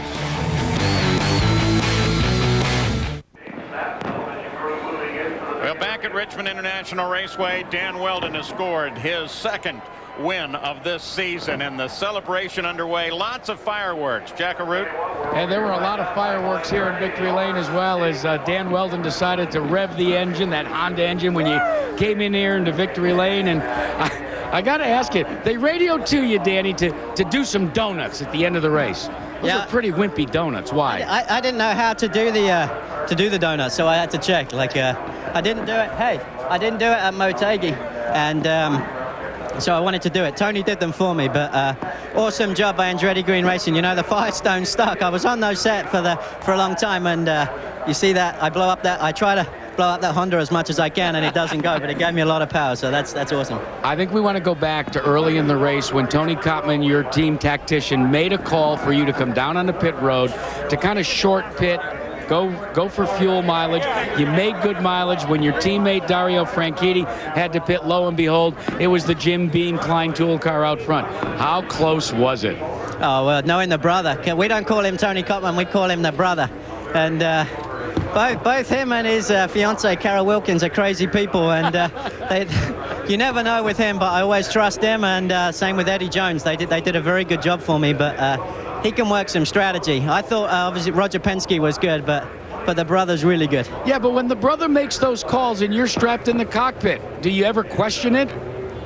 A: Well, back at Richmond International Raceway, Dan Weldon has scored his 2nd win of this season, and the celebration underway. Lots of fireworks. Jackaroo.
F: And there were a lot of fireworks here in victory lane, as well as Dan Weldon decided to rev the engine, that Honda engine, when you came in here into victory lane. And I got to ask you, they radioed to you, Danny, to do some donuts at the end of the race. Those are pretty wimpy donuts. Why?
J: I didn't know how to do the donuts, so I had to check. Like I didn't do it. Hey, I didn't do it at Motegi, and so I wanted to do it. Tony did them for me, but awesome job by Andretti Green Racing. You know, the Firestone stuck. I was on those set for a long time, and you see that I blow up that. I try to blow up that Honda as much as I can, and it doesn't go, but it gave me a lot of power, so that's awesome.
F: I think we want to go back to early in the race when Tony Kottman, your team tactician, made a call for you to come down on the pit road to kind of short pit, go for fuel mileage. You made good mileage. When your teammate Dario Franchitti had to pit, lo and behold, it was the Jim Beam Klein tool car out front. How close was it?
J: Oh, well, knowing the brother. We don't call him Tony Kottman, we call him the brother. And both him and his fiancée, Carol Wilkins, are crazy people. And you never know with him, but I always trust them. And same with Eddie Jones. They did a very good job for me, but he can work some strategy. I thought, obviously, Roger Penske was good, but the brother's really good.
F: Yeah, but when the brother makes those calls and you're strapped in the cockpit, do you ever question it?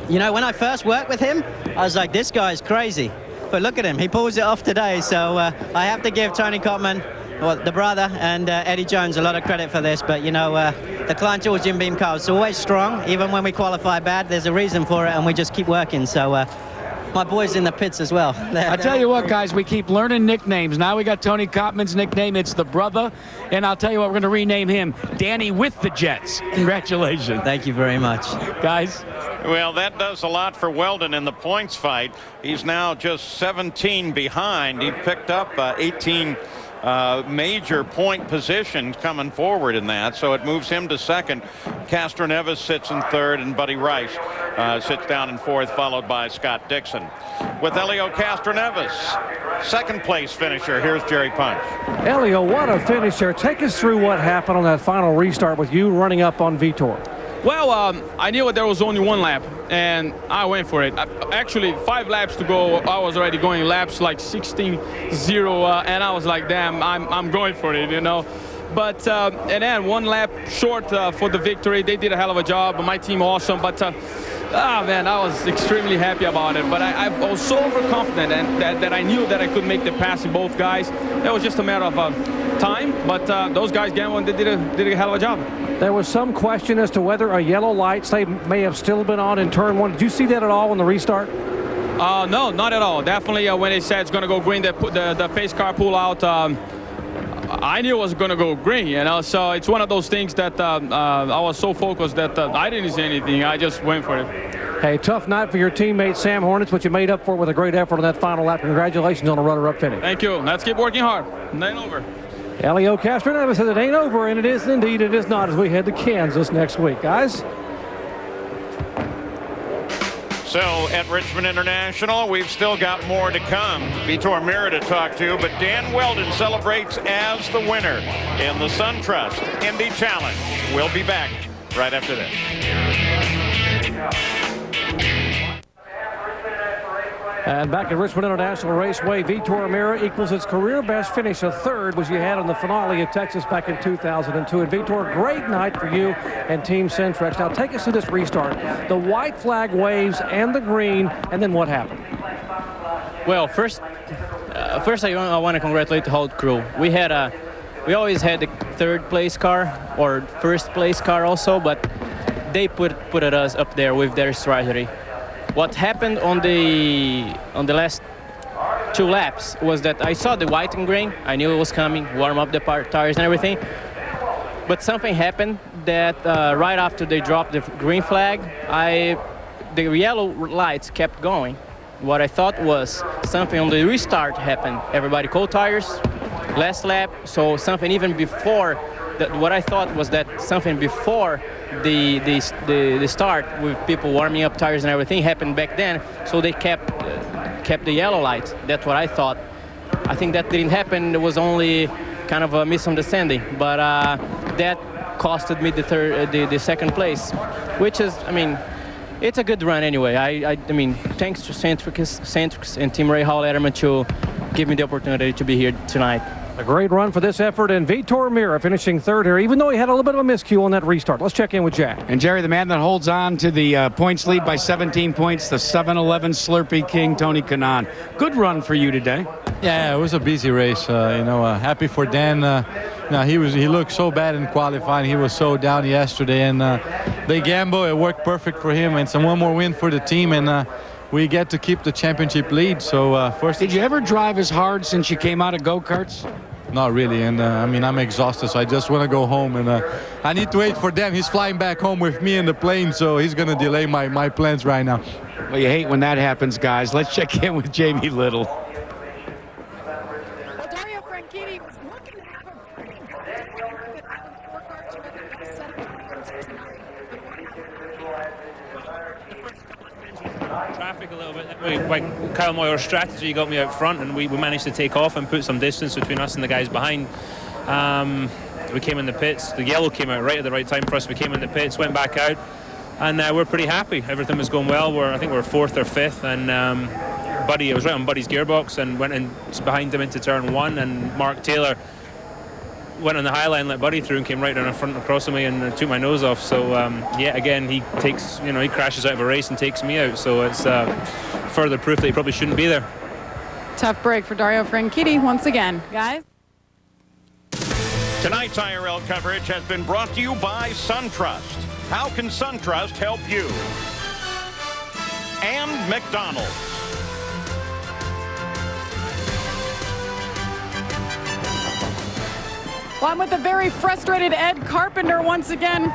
J: You know, when I first worked with him, I was like, this guy's crazy. But look at him. He pulls it off today. So I have to give Tony Kottman, the brother, and Eddie Jones a lot of credit for this. But, you know, the Klein Tools Jim Beam car is always strong. Even when we qualify bad, there's a reason for it, and we just keep working. So my boys in the pits as well.
F: I tell you what, guys, we keep learning nicknames. Now we got Tony Kottman's nickname. It's the brother. And I'll tell you what, we're going to rename him Danny with the Jets. Congratulations.
J: Thank you very much.
F: Guys.
A: Well, that does a lot for Weldon in the points fight. He's now just 17 behind. He picked up 18 major point positions coming forward in that, so it moves him to second. Castroneves sits in third, and Buddy Rice sits down in fourth, followed by Scott Dixon. With Elio Castroneves, second place finisher, here's Jerry Punch.
C: Elio, what a finish there. Take us through what happened on that final restart with you running up on Vitor.
K: Well, I knew there was only one lap, and I went for it. Actually, 5 laps to go. I was already going laps like 16-0, and I was like, damn, I'm going for it, you know. But, and then 1 lap short for the victory. They did a hell of a job. My team awesome, but, man, I was extremely happy about it. But I was so overconfident and that I knew that I could make the pass in both guys. It was just a matter of time, but those guys, they did a hell of a job.
C: There was some question as to whether a yellow light may have still been on in turn 1. Did you see that at all in the restart?
K: No, not at all. Definitely when they said it's going to go green, the pace car pull out, I knew it was going to go green, you know. So it's one of those things that I was so focused that I didn't see anything. I just went for it.
C: Hey, tough night for your teammate Sam Hornets, but you made up for it with a great effort on that final lap. Congratulations on a runner-up finish.
K: Thank you. Let's keep working hard. It ain't over.
C: Elio Castroneves says it ain't over, and it is indeed. It is not as we head to Kansas next week, guys.
A: So at Richmond International, we've still got more to come. Vitor Meira to talk to, but Dan Weldon celebrates as the winner in the SunTrust Indy Challenge. We'll be back right after this.
C: And back at Richmond International Raceway, Vitor Meira equals its career best finish of third, which you had on the finale at Texas back in 2002. And Vitor, great night for you and Team Centrex. Now take us through this restart. The white flag waves and the green, and then what happened?
I: Well, first I want to congratulate the whole crew. We always had the third place car or first place car also, but they put us up there with their strategy. What happened on the last 2 laps was that I saw the white and green. I knew it was coming, warm up the tires and everything. But something happened that right after they dropped the green flag, the yellow lights kept going. What I thought was something on the restart happened. Everybody cold tires, last lap, so something even before. What I thought was that something before the start with people warming up tires and everything happened back then, so they kept the yellow lights. That's what I thought. I think that didn't happen. It was only kind of a misunderstanding, but that costed me the second place, which is, I mean, it's a good run anyway. I mean, thanks to Centrix and Team Ray Hall Letterman to give me the opportunity to be here tonight.
C: A great run for this effort, and Vitor Meira finishing third here, even though he had a little bit of a miscue on that restart. Let's check in with Jack.
F: And Jerry, the man that holds on to the points lead by 17 points, the 7-11 Slurpee King, Tony Kanaan. Good run for you today.
L: Yeah, it was a busy race. Happy for Dan. He looked so bad in qualifying. He was so down yesterday, and they gamble. It worked perfect for him, and it's one more win for the team, and we get to keep the championship lead. So first.
S: Did you ever drive as hard since you came out of go-karts?
L: Not really, and I mean, I'm exhausted, so I just want to go home, and I need to wait for them. He's flying back home with me in the plane, so he's going to delay my plans right now.
S: Well, you hate when that happens, guys. Let's check in with Jamie Little.
O: Traffic a little bit. Like Kyle Moyer's strategy got me out front, and we managed to take off and put some distance between us and the guys behind. We came in the pits. The yellow came out right at the right time for us. We came in the pits, went back out, and we're pretty happy. Everything was going well. I think we're fourth or fifth, and Buddy, I was right on Buddy's gearbox and went in behind him into turn one, and Mark Taylor went on the high line, let Buddy through, and came right down in front across me and took my nose off. So yeah, again, he takes, he crashes out of a race and takes me out. So it's further proof that he probably shouldn't be there.
H: Tough break for Dario Franchitti once again, guys.
A: Tonight's IRL coverage has been brought to you by SunTrust. How can SunTrust help you? And McDonald's.
H: Well, I'm with a very frustrated Ed Carpenter once again.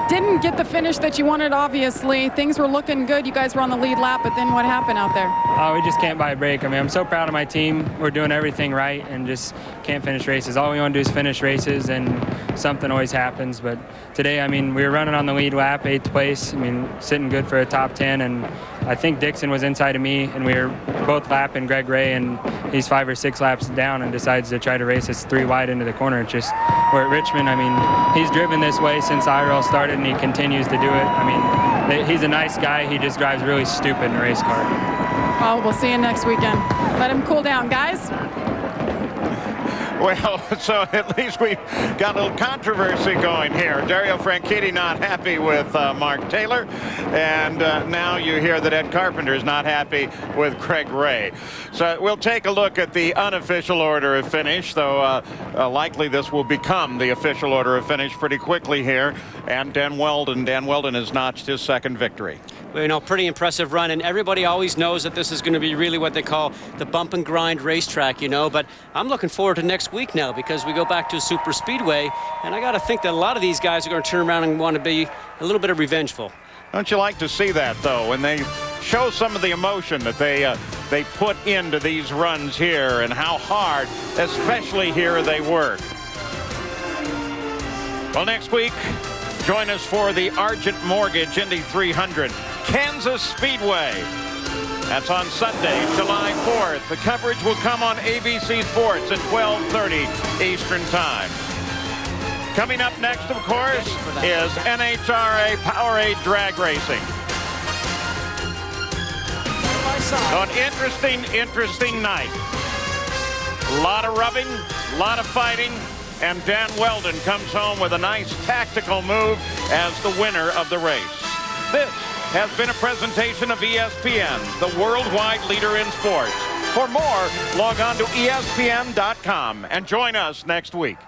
H: Didn't get the finish that you wanted, obviously. Things were looking good. You guys were on the lead lap, but then what happened out there?
P: Oh, we just can't buy a break. I mean, I'm so proud of my team. We're doing everything right and just can't finish races. All we want to do is finish races, and something always happens. But today, I mean, we were running on the lead lap, 8th place. I mean, sitting good for a top 10, and I think Dixon was inside of me, and we were both lapping Greg Ray, and he's 5 or 6 laps down and decides to try to race us 3 wide into the corner. It's just, we're at Richmond. I mean, he's driven this way since IRL started, and he continues to do it. I mean, he's a nice guy. He just drives really stupid in a race car.
H: Well, we'll see you next weekend. Let him cool down, guys.
A: Well, so at least we got a little controversy going here. Dario Franchitti not happy with Mark Taylor, and now you hear that Ed Carpenter is not happy with Greg Ray. So we'll take a look at the unofficial order of finish, though likely this will become the official order of finish pretty quickly here. And Dan Weldon has notched his second victory.
B: Well, pretty impressive run, and everybody always knows that this is going to be really what they call the bump and grind racetrack, but I'm looking forward to next week now, because we go back to a super speedway, and I got to think that a lot of these guys are going to turn around and want to be a little bit of revengeful.
A: Don't you like to see that, though, when they show some of the emotion that they put into these runs here, and how hard, especially here, they work. Well, next week, join us for the Argent Mortgage Indy 300 Kansas Speedway. That's on Sunday, July 4th. The coverage will come on ABC Sports at 12:30 Eastern Time. Coming up next, of course, is NHRA Powerade Drag Racing. So an interesting night. A lot of rubbing, a lot of fighting, and Dan Weldon comes home with a nice tactical move as the winner of the race. This has been a presentation of ESPN, the worldwide leader in sports. For more, log on to ESPN.com and join us next week.